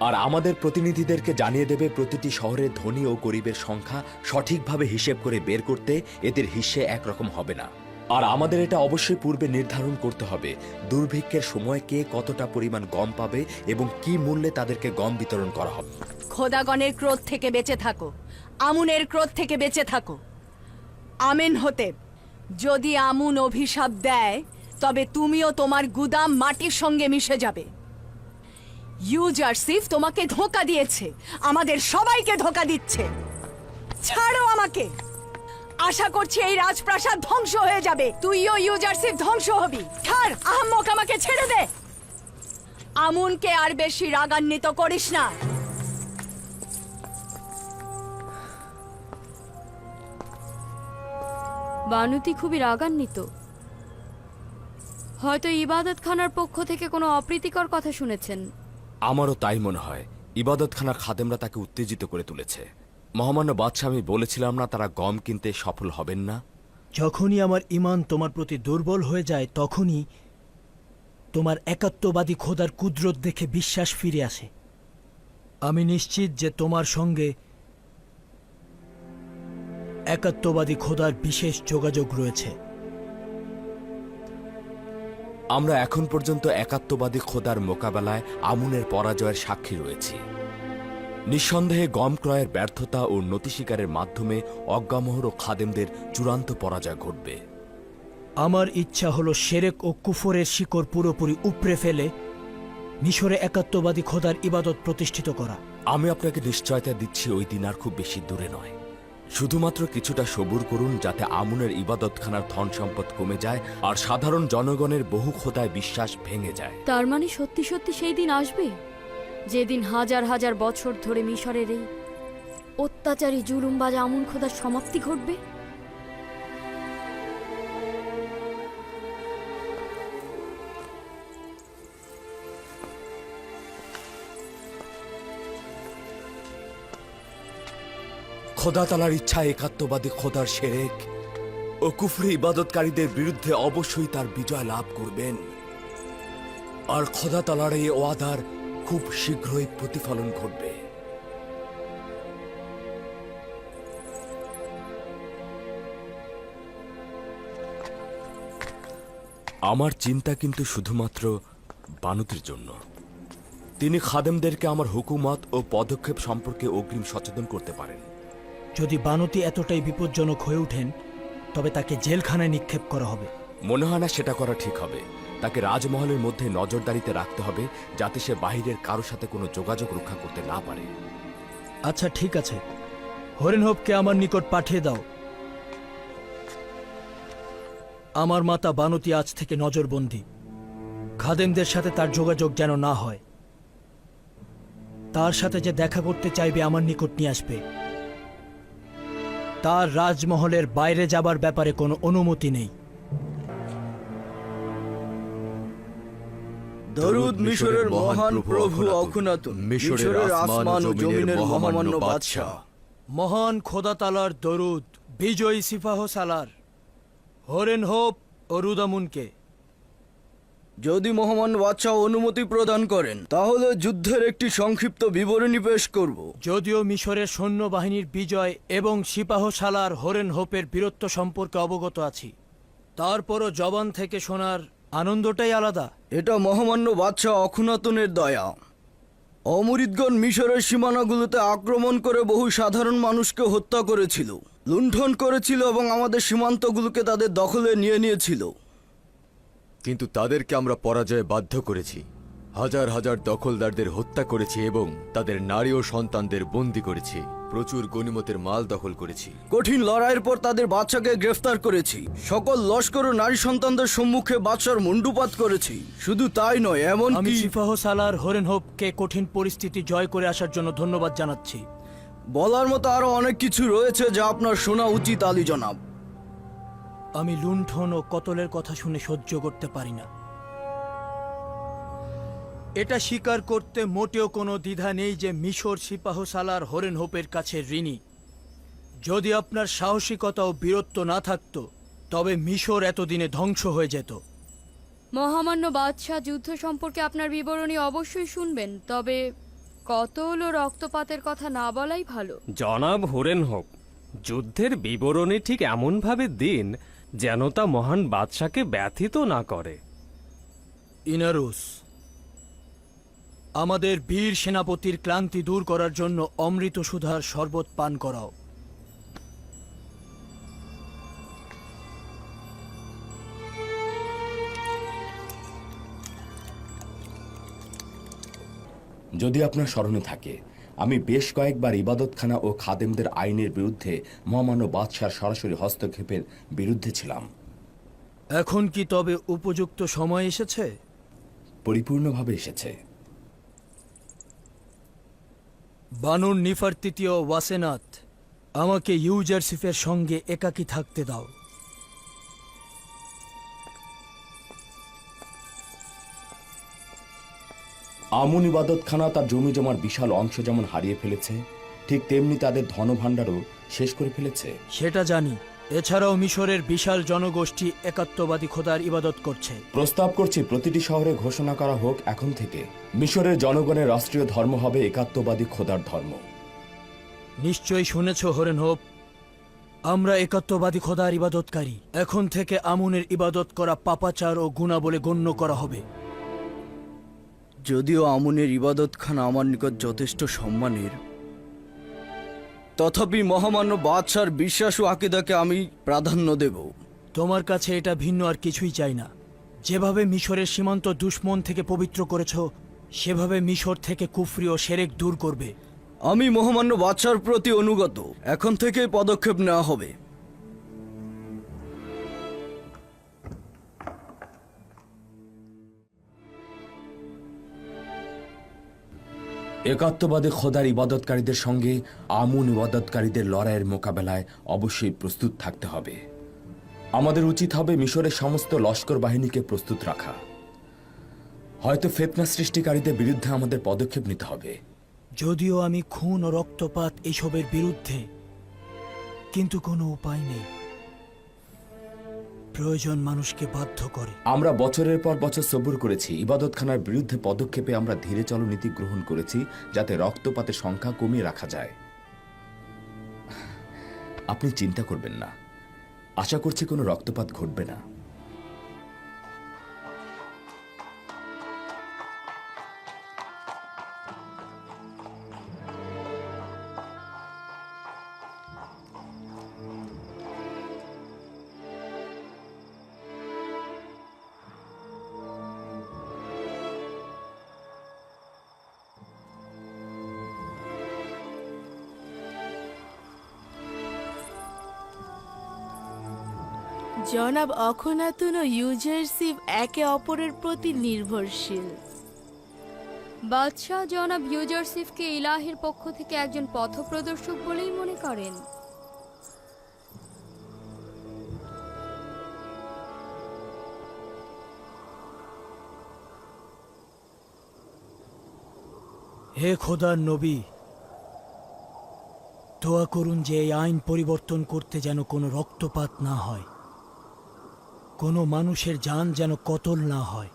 Speaker 2: আর আমাদের প্রতিনিধিদেরকে জানিয়ে দেবে প্রতিটি শহরে ধনী ও গরিবের সংখ্যা সঠিকভাবে হিসেব করে বের করতে এদের হিস্সে একরকম হবে না। আর আমাদের এটা অবশ্যই পূর্বে নির্ধারণ করতে হবে দুর্ভিক্ষের সময় কে কতটা পরিমাণ গম পাবে এবং কি মূল্যে তাদেরকে গম বিতরণ করা হবে।
Speaker 8: খোদাগণের ক্রোধ থেকে বেঁচে থাকো, আমুনের ক্রোধ থেকে বেঁচে থাকো। আমেন হতে, যদি আমুন অভিশাপ দেয় তবে তুমিও তোমার গুদাম মাটির সঙ্গে মিশে যাবে। ইউজারসিফ তোমাকে ধোঁকা দিয়েছে, আমাদের সবাইকে ধোঁকা দিচ্ছে। ছাড়ো আমাকে। আশা করছি এই রাজপ্রাসাদ ধ্বংস হয়ে যাবে, তুইও ইউজারসিফ ধ্বংস হবি। ছাড় আহম্মক, আমাকে ছেড়ে দে। আমুনকে আর বেশি রাগান্বিত করিস না।
Speaker 3: বানুতি খুবই রাগান্বিত। হয়তো ইবাদতখানার পক্ষ থেকে কোনো অপ্রীতিকর কথা শুনেছেন।
Speaker 2: আমারও তাই মনে হয়। ইবাদতখানার খাদেমরা তাকে উত্তেজিত করে তুলেছে। মহামান্য বাদশাহ, আমি বলেছিলাম না তারা গম কিনতে সফল হবেন না?
Speaker 11: যখনই আমার ঈমান তোমার প্রতি দুর্বল হয়ে যায় তখনই তোমার একাত্মবাদী খোদার কুদরত দেখে বিশ্বাস ফিরে আসে। আমি নিশ্চিত যে তোমার সঙ্গে একাত্মবাদী খোদার বিশেষ যোগাযোগ রয়েছে।
Speaker 2: আমরা এখন পর্যন্ত একাত্মবাদী খোদার মোকাবেলায় আমুনের পরাজয়ের সাক্ষী রয়েছি। নিঃসন্দেহে গম ক্রয়ের ব্যর্থতা ও নতি স্বীকারের মাধ্যমে অজ্ঞামোহর ও খাদেমদের চূড়ান্ত পরাজয় ঘটবে।
Speaker 11: আমার ইচ্ছা হলো শিরক ও কুফরের শিকড় পুরোপুরি উপড়ে ফেলে মিশরে একাত্মবাদী খোদার ইবাদত প্রতিষ্ঠিত করা।
Speaker 2: আমি আপনাকে নিশ্চয়তা দিচ্ছি ওই দিন আর খুব বেশি দূরে নয়। শুধুমাত্র কিছুটা সবুর করুন, যাতে আমুনের ইবাদতখানার ধন সম্পদ কমে যায় আর সাধারণ জনগণের বহু খোদায় বিশ্বাস ভেঙে যায়।
Speaker 3: তার মানে সত্যি সত্যি সেই দিন আসবে, যেদিন হাজার হাজার বছর ধরে মিশরের এই অত্যাচারী জুলুমবাজ আমুন খোদার সমাপ্তি ঘটবে।
Speaker 2: খোদা তালার ইচ্ছা একাত্মবাদী খোদার শেরেক ও কুফরি ইবাদতকারীদের বিরুদ্ধে অবশ্যই তার বিজয় লাভ করবেন, আর খোদা তালার এই ওয়াদার খুব শীঘ্রই প্রতিফলন ঘটবে। আমার চিন্তা কিন্তু শুধুমাত্র বানুতির জন্য। তিনি খাদেমদেরকে আমার হুকুমত ও পদক্ষেপ সম্পর্কে অগ্রিম সচেতন করতে পারেন।
Speaker 11: যদি বানুতি এতটাই বিপজ্জনক হয়ে ওঠেন, তবে তাকে জেলখানায় নিক্ষেপ করা হবে।
Speaker 2: মনে হয় না সেটা করা ঠিক হবে। তাকে রাজমহলের মধ্যে নজরদারিতে রাখতে হবে, যাতে সে বাহিরের কারোর সাথে কোনো যোগাযোগ রক্ষা করতে না পারে।
Speaker 11: আচ্ছা ঠিক আছে, হরেনহোপকে আমার নিকট পাঠিয়ে দাও। আমার মাতা বানুতি আজ থেকে নজরবন্দী। খাদেমদের সাথে তার যোগাযোগ যেন না হয়। তার সাথে যে দেখা করতে চাইবে আমার নিকট নিয়ে আসবে। তার রাজমহলের বাইরে যাবার ব্যাপারে কোনো অনুমতি নেই।
Speaker 4: দরুদ মিশরের মহান প্রভু অখুনাতুন, মিশরের আসমান ও জমিনের মহামান্য বাদশা।
Speaker 11: মহান খোদা তালার দরুদ বিজয়ী সিফাহ সালার, হরেনহোপ ও রুদামুনকে।
Speaker 4: যদি মহামান্য বাদশা অনুমতি প্রদান করেন, তাহলে যুদ্ধের একটি সংক্ষিপ্ত বিবরণী পেশ করব।
Speaker 11: যদিও মিশরের সৈন্যবাহিনীর বিজয় এবং সিপাহ সালার হরেনহোপের বীরত্ব সম্পর্কে অবগত আছি, তারপরও জবান থেকে শোনার আনন্দটাই আলাদা।
Speaker 4: এটা মহামান্য বাদশা অখুনাতুনের দয়া। অমরিদগণ মিশরের সীমানাগুলোতে আক্রমণ করে বহু সাধারণ মানুষকে হত্যা করেছিল, লুণ্ঠন করেছিল এবং আমাদের সীমান্তগুলোকে তাদের দখলে নিয়ে নিয়েছিল।
Speaker 12: কিন্তু তাদেরকে আমরা পরাজয়ে বাধ্য করেছি। হাজার হাজার দখলদারদের হত্যা করেছি এবং তাদের নারী ও সন্তানদের বন্দী করেছি। প্রচুর গনিমতের মাল দখল করেছি।
Speaker 4: কঠিন লড়াইয়ের পর তাদের বাদশাকে গ্রেফতার করেছি। সকল লস্কর ও নারী সন্তানদের সম্মুখে বাদশার মুন্ডুপাত করেছি। শুধু তাই নয়,
Speaker 11: আমি
Speaker 4: এমনকি
Speaker 11: সিফাহ সালার হরেনহোপকে কঠিন পরিস্থিতি জয় করে আসার জন্য ধন্যবাদ জানাচ্ছি।
Speaker 4: বলার মতো আরো অনেক কিছু রয়েছে যা আপনার শোনা উচিত আলী জনাব।
Speaker 11: আমি লুণ্ঠন ও কতলের কথা শুনে সহ্য করতে পারি না। এটা স্বীকার করতে মোটেও কোনো দ্বিধা নেই যে মিশর সিপাহ সালার হরেনহোপের কাছে ঋণী। যদি আপনার সাহসিকতা ও বীরত্ব না থাকতো, তবে মিশর এতদিনে ধ্বংস হয়ে যেত।
Speaker 3: মহামান্য বাদশাহ, যুদ্ধ সম্পর্কে আপনার বিবরণী অবশ্যই শুনবেন, তবে কতল ও রক্তপাতের কথা না বলাই ভালো।
Speaker 5: জনাব হুরেনহোপ, যুদ্ধের বিবরণী ঠিক এমনভাবে দিন যেন তা মহান বাদশাকে ব্যথিত না করে।
Speaker 11: ইনারুস, আমাদের বীর সেনাপতির ক্লান্তি দূর করার জন্য অমৃত সুধার শরবত পান করাও।
Speaker 2: যদি আপনার স্মরণে থাকে, আমি বেশ কয়েকবার ইবাদতখানা ও খাদেমদের আইনের বিরুদ্ধে মহামান্য বাদশার সরাসরি হস্তক্ষেপের বিরুদ্ধে ছিলাম।
Speaker 11: এখন কি তবে উপযুক্ত সময় এসেছে?
Speaker 2: পরিপূর্ণভাবে এসেছে।
Speaker 11: বানুর নিফার তৃতীয় ওয়াসেনাত, আমাকে ইউজারসিফের সঙ্গে একাকী থাকতে দাও।
Speaker 2: আমুন ইবাদতখানা তার জমি জমার বিশাল অংশ যেমন হারিয়ে ফেলেছে, ঠিক তেমনি তাদের ধনভাণ্ডারও শেষ করে ফেলেছে।
Speaker 11: সেটা জানি। এছাড়াও মিশরের বিশাল জনগোষ্ঠী একাত্মবাদী খোদার ইবাদত করছে।
Speaker 2: প্রস্তাব করছি প্রতিটি শহরে ঘোষণা করা হোক, এখন থেকে মিশরের জনগণের রাষ্ট্রীয় ধর্ম হবে একাত্মবাদী খোদার ধর্ম।
Speaker 11: নিশ্চয়ই শুনেছ হরেনহোপ, আমরা একাত্মবাদী খোদার ইবাদতকারী। এখন থেকে আমুনের ইবাদত করা পাপাচার ও গুনাহ বলে গণ্য করা হবে।
Speaker 4: যদিও আমুনের ইবাদতখানা আমার নিকট যথেষ্ট সম্মানের, তথাপি মহামান্য বাদশার বিশ্বাস ও আকিদাকে আমি প্রাধান্য দেব।
Speaker 11: তোমার কাছে এটা ভিন্ন আর কিছুই চাই না। যেভাবে মিশরের সীমান্ত দুশ্মন থেকে পবিত্র করেছ, সেভাবে মিশর থেকে কুফরি ও সেরেক দূর করবে। আমি মহামান্য বাদশার প্রতি অনুগত। এখন থেকেই পদক্ষেপ নেওয়া হবে।
Speaker 2: একাত্মবাদী খোদার ইবাদতকারীদের সঙ্গে আমুন ইবাদতকারীদের লড়াইয়ের মোকাবেলায় অবশ্যই প্রস্তুত থাকতে হবে। আমাদের উচিত হবে মিশরের সমস্ত লস্কর বাহিনীকে প্রস্তুত রাখা। হয়তো ফিতনা সৃষ্টিকারীদের বিরুদ্ধে আমাদের পদক্ষেপ নিতে হবে।
Speaker 11: যদিও আমি খুন ও রক্তপাত এসবের বিরুদ্ধে, কিন্তু কোনো উপায় নেই। প্রয়োজন মানুষকে বাধ্য করে।
Speaker 2: আমরা বছরের পর বছর সবুর করেছি। ইবাদতখানার বিরুদ্ধে পদক্ষেপে আমরা ধীরে চলো নীতি গ্রহণ করেছি, যাতে রক্তপাতের সংখ্যা কমিয়ে রাখা যায়। আপনি চিন্তা করবেন না, আশা করছি কোনো রক্তপাত ঘটবে না।
Speaker 13: জনাব অখনাতুন ও ইউজারশিপ একে অপরের প্রতি নির্ভরশীল।
Speaker 3: বাদশাহ জনাব ইউজারশিফকে ইলাহির পক্ষ থেকে একজন পথপ্রদর্শক বলেই মনে করেন।
Speaker 11: হে খোদার নবী, দোয়া করুন যে এই আইন পরিবর্তন করতে যেন কোনো রক্তপাত না হয়, কোনো মানুষের জান যেন কতল না হয়।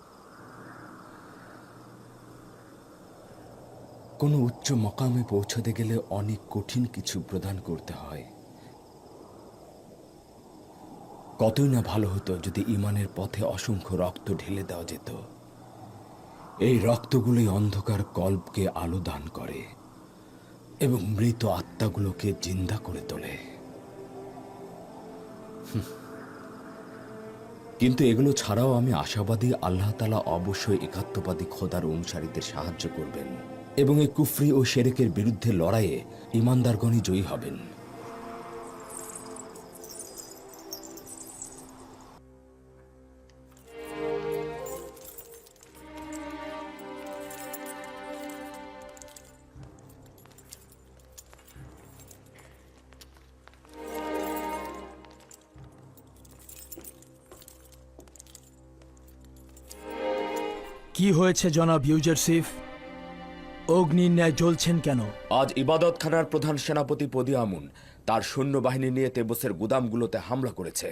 Speaker 2: কোনো উচ্চ মকামে পৌঁছতে গেলে অনেক কঠিন কিছু প্রদান করতে হয়। কতই না ভালো হতো যদি ইমানের পথে অসংখ্য রক্ত ঢেলে দেওয়া যেত। এই রক্তগুলোই অন্ধকার কল্পকে আলো দান করে এবং মৃত আত্মাগুলোকে জিন্দা করে তোলে। কিন্তু এগুলো ছাড়াও আমি আশাবাদী আল্লাহ তাআলা অবশ্যই একাত্মবাদী খোদার অনুসারীদের সাহায্য করবেন এবং এই কুফরি ও শিরকের বিরুদ্ধে লড়াইয়ে ঈমানদারগণই জয়ী হবেন।
Speaker 11: কি হয়েছে জনাব ইউজারশিপ? অগ্নির ন্যায় জ্বলছেন কেন?
Speaker 2: আজ ইবাদতখানার প্রধান সেনাপতি পদি আমুন তার সৈন্যবাহিনী নিয়ে তেবসের গুদামগুলোতে হামলা করেছে।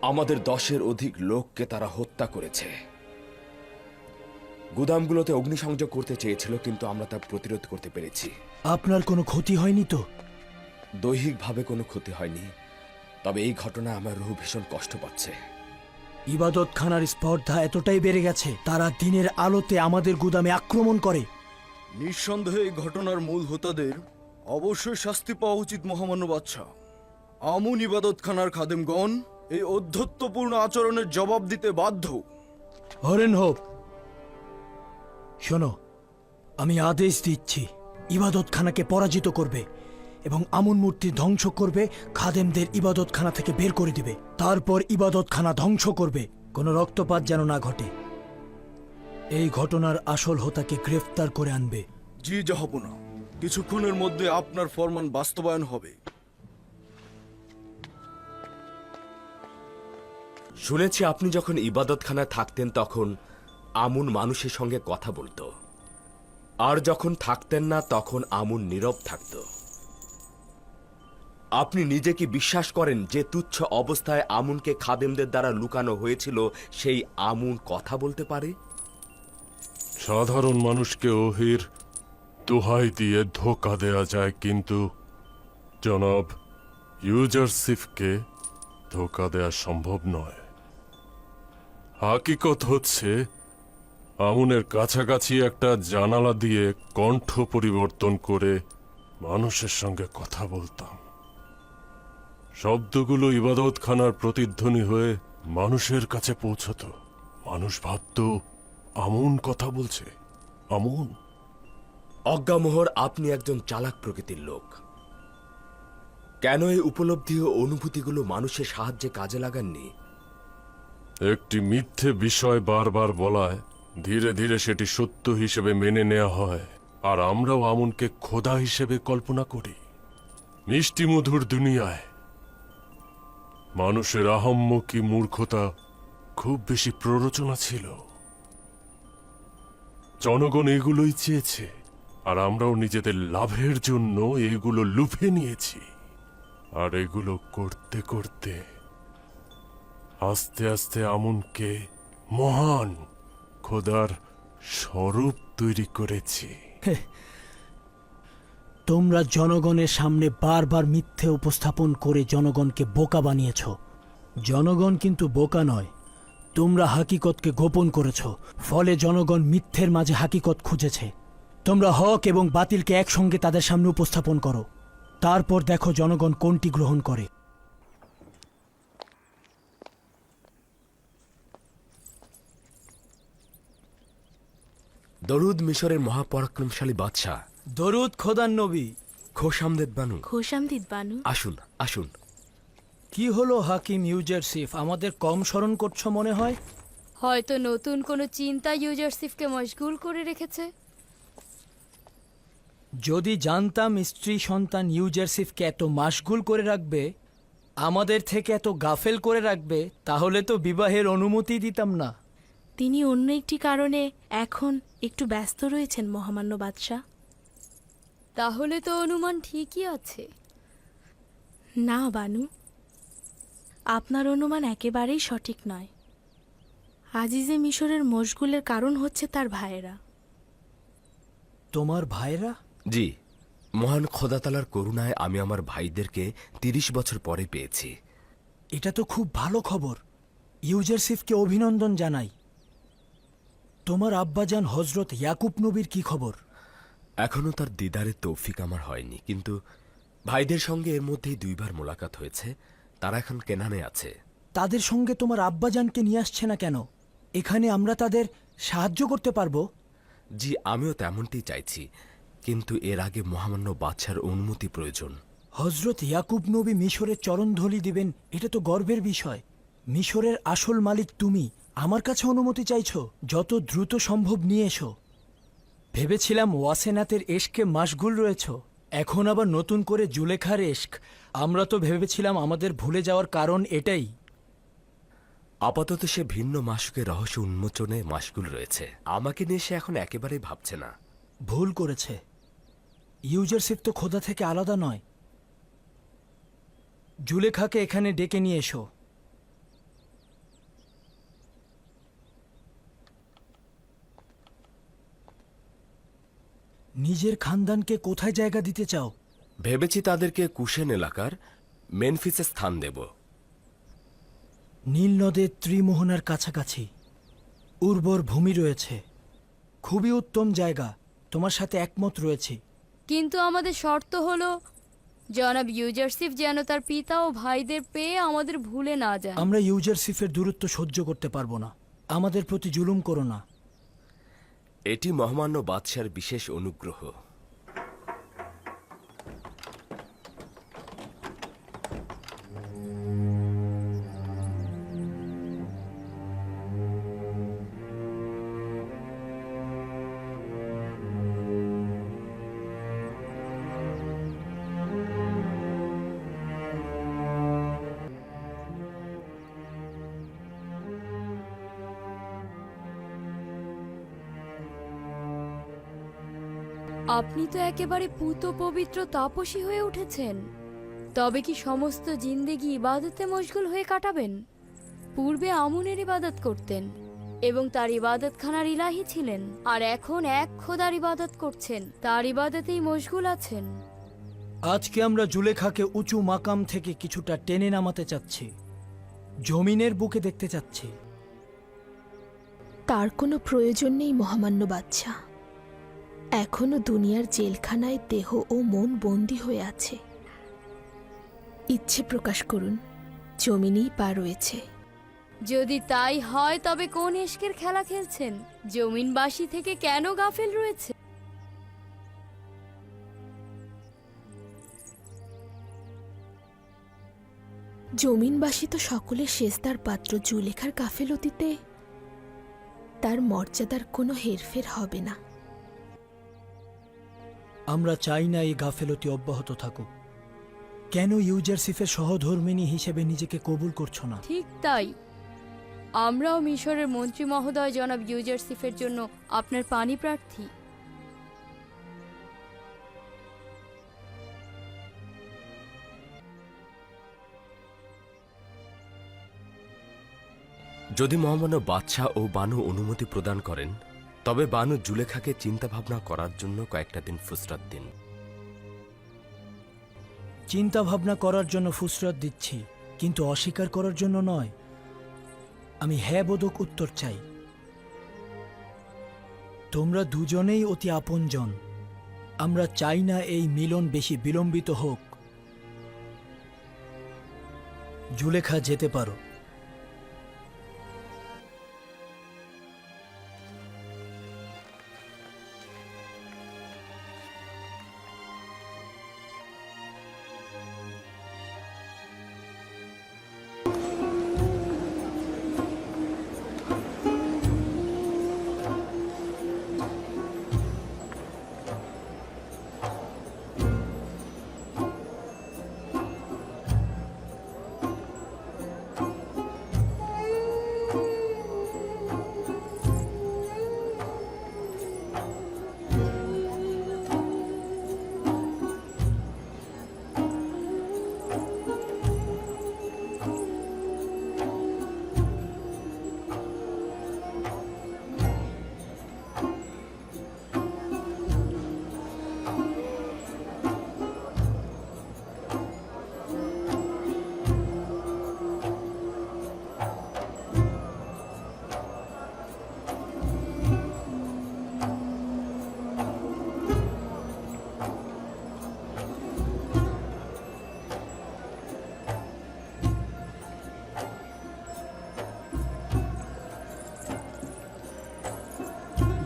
Speaker 2: আমাদের 10-এর অধিক লোককে তারা হত্যা করেছে। গুদামগুলোতে অগ্নিসংযোগ করতে চেয়েছিল, কিন্তু আমরা তা প্রতিরোধ করতে পেরেছি।
Speaker 11: আপনার কোনো ক্ষতি হয়নি তো?
Speaker 2: দৈহিকভাবে কোনো ক্ষতি হয়নি, তবে এই ঘটনায় আমার রুহ ভীষণ কষ্ট পাচ্ছে।
Speaker 11: ইবাদতখানার স্পর্ধা এতটাই বেড়ে গেছে, তারা দিনের আলোতে আমাদের গুদামে আক্রমণ করে।
Speaker 14: নিঃসন্দেহে এই ঘটনার মূল হোতাদের অবশ্যই শাস্তি পাওয়া উচিত মহামান্য বাদশাহ। আমুন ইবাদতখানার খাদেমগণ এই অধ্যত্বপূর্ণ আচরণের জবাব দিতে বাধ্য।
Speaker 11: হরেন হোপ, শোনো, আমি আদেশ দিচ্ছি, ইবাদতখানাকে পরাজিত করবে এবং আমুন মূর্তি ধ্বংস করবে, খাদেমদের ইবাদতখানা থেকে বের করে দিবে। তারপর ইবাদতখানা ধ্বংস করবে, কোনো রক্তপাত যেন না ঘটে। এই ঘটনার আসল হোতাকে গ্রেফতার করে আনবে।
Speaker 14: জি জাহাপনা, কিছুক্ষণের মধ্যে আপনার ফরমান বাস্তবায়ন হবে।
Speaker 2: শুনেছি আপনি যখন ইবাদতখানায় থাকতেন তখন আমুন মানুষের সঙ্গে কথা বলতো, আর যখন থাকতেন না তখন আমুন নীরব থাকত। আপনি নিজে কি বিশ্বাস করেন যে তুচ্ছ অবস্থায় আমুনকে খাদেমদের দ্বারা লুকানো হয়েছিল, সেই আমুন কথা বলতে পারে?
Speaker 6: সাধারণ মানুষকে ওহির দোহাই দিয়ে ধোঁকা দেয়া যায়, কিন্তু জনাব ইউজারশিপকে ধোঁকা দেয়া সম্ভব নয়। হাকিকত হচ্ছে আমুনের কাছাকাছি একটা জানালা দিয়ে কণ্ঠ পরিবর্তন করে মানুষের সঙ্গে কথা বলতাম। শব্দগুলো ইবাদতখানার প্রতিধ্বনি হয়ে মানুষের কাছে পৌঁছত। মানুষ ভাবত আমুন কথা বলছে। আমুন
Speaker 2: অজ্ঞামোহর, আপনি একজন চালাক প্রকৃতির লোক। কেন এই উপলব্ধি ও অনুভূতিগুলো মানুষের সাহায্যে কাজে লাগাননি?
Speaker 6: একটি মিথ্যে বিষয় বারবার বলায় ধীরে ধীরে সেটি সত্য হিসেবে মেনে নেওয়া হয়, আর আমরাও আমনকে খোদা হিসেবে কল্পনা করি। মিষ্টি মধুর দুনিয়ায় মানুষের আহম্মকি মূর্খতা খুব বেশি প্ররোচনা ছিল। জনগণ এগুলোই চেয়েছে, আর আমরাও নিজেদের লাভের জন্য এগুলো লুফে নিয়েছি। আর এগুলো করতে করতে আস্তে আস্তে আমনকে মহান খোদার স্বরূপ তৈরি করেছি।
Speaker 11: তোমরা জনগণের সামনে বারবার মিথ্যে উপস্থাপন করে জনগণকে বোকা বানিয়েছ। জনগণ কিন্তু বোকা নয়, তোমরা হাকিকতকে গোপন করেছ, ফলে জনগণ মিথ্যের মাঝে হাকিকত খুঁজেছে। তোমরা হক এবং বাতিলকে একসঙ্গে তাদের সামনে উপস্থাপন করো, তারপর দেখো জনগণ কোনটি গ্রহণ করে।
Speaker 2: দরুদ মিশরের মহাপরাক্রমশালী বাদশাহ।
Speaker 11: দরুদ খোদার নবী।
Speaker 2: খোশামদেদ বানু।
Speaker 13: খোশামদিদ বানু।
Speaker 2: আসুন আসুন।
Speaker 11: কি হলো হাকিম ইউজারসিফ, আমাদের কম স্মরণ করছো মনে হয়?
Speaker 3: হয়তো নতুন কোনো চিন্তা ইউজারসিফকে মশগুল করে রেখেছে।
Speaker 11: যদি জানতাম স্ত্রী সন্তান ইউজারসিফকে এত মাশগুল করে রাখবে, আমাদের থেকে এত গাফেল করে রাখবে, তাহলে তো বিবাহের অনুমতি দিতাম না।
Speaker 13: তিনি অন্য একটি কারণে এখন একটু ব্যস্ত রয়েছেন মহামান্য বাদশাহ।
Speaker 3: তাহলে তো অনুমান ঠিকই আছে।
Speaker 13: না বানু, আপনার অনুমান একেবারেই সঠিক নয়। আজিজে মিশরের মশগুলের কারণ হচ্ছে তার ভাইয়েরা।
Speaker 11: তোমার ভাইরা?
Speaker 2: জি, মহান খোদাতালার করুণায় আমি আমার ভাইদেরকে 30 বছর পরে পেয়েছি।
Speaker 11: এটা তো খুব ভালো খবর, ইউজারসিফকে অভিনন্দন জানাই। তোমার আব্বাজান হজরত ইয়াকুব নবীর কি খবর?
Speaker 2: এখনো তার দিদারের তৌফিক আমার হয়নি, কিন্তু ভাইদের সঙ্গে এর মধ্যেই 2 বার মোলাকাত হয়েছে। তারা এখন কেনানে আছে।
Speaker 11: তাদের সঙ্গে তোমার আব্বাজানকে নিয়ে আসছে না কেন? এখানে আমরা তাদের সাহায্য করতে পারবো।
Speaker 2: জি, আমিও তেমনটি চাইছি, কিন্তু এর আগে মহামান্য বাদশার অনুমতি প্রয়োজন।
Speaker 11: হজরত ইয়াকুব নবী মিশরের চরণধলি দিবেন, এটা তো গর্বের বিষয়। মিশরের আসল মালিক তুমি, আমার কাছে অনুমতি চাইছো? যত দ্রুত সম্ভব নিয়ে এসো। ভেবেছিলাম ওয়াসেনাতের এশকে মাশগুল রয়েছ, এখন আবার নতুন করে জুলেখার এশক। আমরা তো ভেবেছিলাম আমাদের ভুলে যাওয়ার কারণ এটাই।
Speaker 2: আপাতত সে ভিন্ন মাসুকের রহস্য উন্মোচনে মাশগুল রয়েছে। আমাকে নিয়ে সে এখন একেবারেই ভাবছে না।
Speaker 11: ভুল করেছে। ইউজারসিফ তো খোদা থেকে আলাদা নয়। জুলেখাকে এখানে ডেকে নিয়ে এসো। নিজের খানদানকে কোথায় জায়গা দিতে চাও?
Speaker 2: ভেবেছি তাদেরকে কুশেন এলাকার মেনফিসে স্থান দেব।
Speaker 11: নীল নদের ত্রিমোহনার কাছাকাছি উর্বর ভূমি রয়েছে, খুবই উত্তম জায়গা। তোমার সাথে একমত রয়েছি।
Speaker 3: কিন্তু আমাদের শর্ত হলো জনাব ইউজারসিফ যেন তার পিতা ও ভাইদের পেয়ে আমাদের ভুলে না যান।
Speaker 11: আমরা ইউজারসিফের দূরত্ব সহ্য করতে পারবো না। আমাদের প্রতি জুলুম করো না।
Speaker 2: এটি মহামান্য বাদশার বিশেষ অনুগ্রহ।
Speaker 3: আপনি তো একেবারে পুত পবিত্র তাপসী হয়ে উঠেছেন। তবে কি সমস্ত জিন্দেগি ইবাদতে মশগুল হয়ে কাটাবেন? পূর্বে আমুনের ইবাদত করতেন এবং তার ইবাদতখানার ইলাহি ছিলেন, আর এখন এক খোদার ইবাদত করছেন, তার ইবাদতেই মশগুল আছেন।
Speaker 11: আজকে আমরা জুলেখাকে উঁচু মাকাম থেকে কিছুটা টেনে নামাতে চাচ্ছি, জমিনের বুকে দেখতে চাচ্ছি।
Speaker 13: তার কোনো প্রয়োজন নেই মহামান্য বাদশাহ। এখনো দুনিয়ার জেলখানায় দেহ ও মন বন্দী হয়ে আছে। ইচ্ছে প্রকাশ করুন, জমিনেই পা রয়েছে।
Speaker 3: যদি তাই হয় তবে কোন এশকের খেলা খেলছেন? জমিনবাসী থেকে কেন গাফেল রয়েছে?
Speaker 13: জমিনবাসী তো সকলের সেজদার পাত্র। জুলেখার গাফেলতিতে তার মর্যাদার কোনো হেরফের হবে না।
Speaker 11: আমরা চাই না এই গাফেলতি অব্যাহত থাকুক। কেন ইউজারসিফের সহধর্মিণী হিসেবে নিজেকে কবুল করছো না?
Speaker 3: ঠিক তাই, আমরাও মিশরের মন্ত্রী মহোদয় জনাব ইউজারসিফের জন্য আপনার পানি প্রার্থী।
Speaker 2: যদি মহামান্য বাদশাহ ও বানু অনুমতি প্রদান করেন, তবে বানু জুলেখাকে চিন্তাভাবনা করার জন্য কয়েকটা দিন ফুসরাত দিন।
Speaker 11: চিন্তা ভাবনা করার জন্য ফুসরত দিচ্ছি, কিন্তু অস্বীকার করার জন্য নয়। আমি হ্যাঁ বোধক উত্তর চাই। তোমরা দুজনেই অতি আপনজন। আমরা চাই না এই মিলন বেশি বিলম্বিত হোক। জুলেখা, যেতে পারো।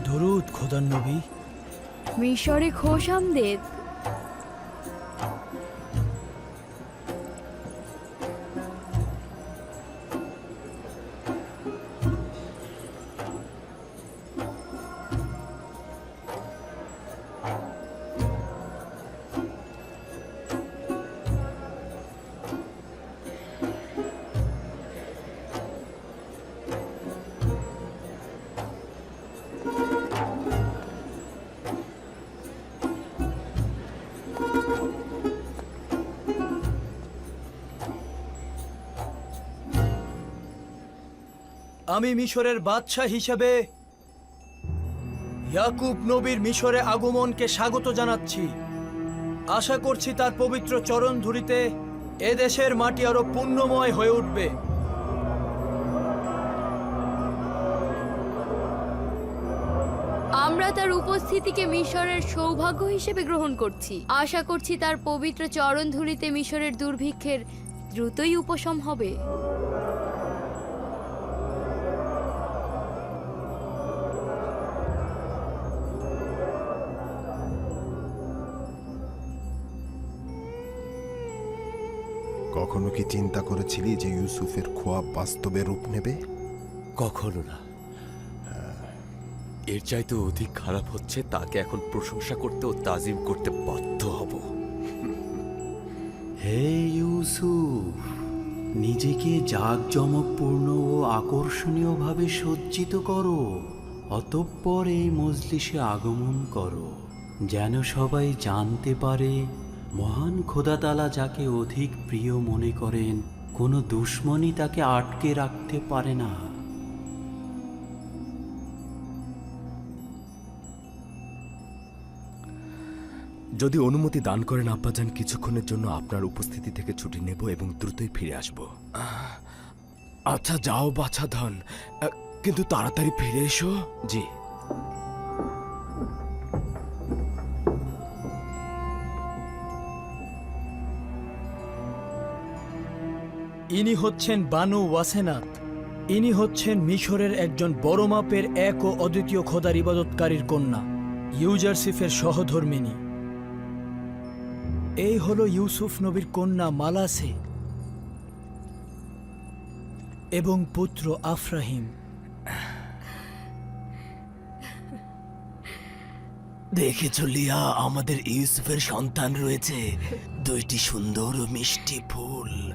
Speaker 11: দরুদ খোদার নবী।
Speaker 3: মিশরে খোশামদেদ।
Speaker 11: আমি মিশরের বাদশাহ হিসেবে ইয়াকুব নবীর মিশরে আগমনকে স্বাগত জানাচ্ছি। আশা করছি তার পবিত্র চরণ ধুলিতে এদেশের মাটি আরো পুণ্যময় হয়ে উঠবে।
Speaker 3: আমরা তার উপস্থিতিকে মিশরের সৌভাগ্য হিসেবে গ্রহণ করছি। আশা করছি তার পবিত্র চরণ ধুলিতে মিশরের দুর্ভিক্ষের দ্রুতই উপশম হবে।
Speaker 6: কখনো কি চিন্তা করেছিলি যে ইউসুফের খোয়াব বাস্তবে রূপ নেবে?
Speaker 2: কখনো না। এর চাইতে অধিক খারাপ হচ্ছে, তাকে এখন প্রশংসা করতে ও তাজিম করতে বাধ্য হব।
Speaker 15: হে ইউসুফ, নিজেকে জাঁকজমকপূর্ণ ও আকর্ষণীয়ভাবে সজ্জিত করো, অতঃপর এই মজলিসে আগমন করো, যেন সবাই জানতে পারে মহান খোদাতালা যাকে অধিক প্রিয় মনে করেন, কোনো দুশ্মনই তাকে আটকে রাখতে পারে না।
Speaker 2: যদি অনুমতি দান করেন আব্বাজান, কিছুক্ষণের জন্য আপনার উপস্থিতি থেকে ছুটি নেব এবং দ্রুতই ফিরে আসব। আচ্ছা যাও বাছা ধন, কিন্তু তাড়াতাড়ি ফিরে এসো। জি।
Speaker 11: ইনি হচ্ছেন বানু ওয়াসেনাত। ইনি হচ্ছেন মিশরের একজন বড় মাপের এক ও অদ্বিতীয় খোদার ইবাদতকারীর কন্যা, ইউজারসিফের সহধর্মিণী। এই হলো ইউসুফ নবীর কন্যা মালাসে। এবং পুত্র আফরাহিম।
Speaker 10: দেখেছ লিয়া, আমাদের ইউসুফের সন্তান রয়েছে, দুইটি সুন্দর ও মিষ্টি ফুল।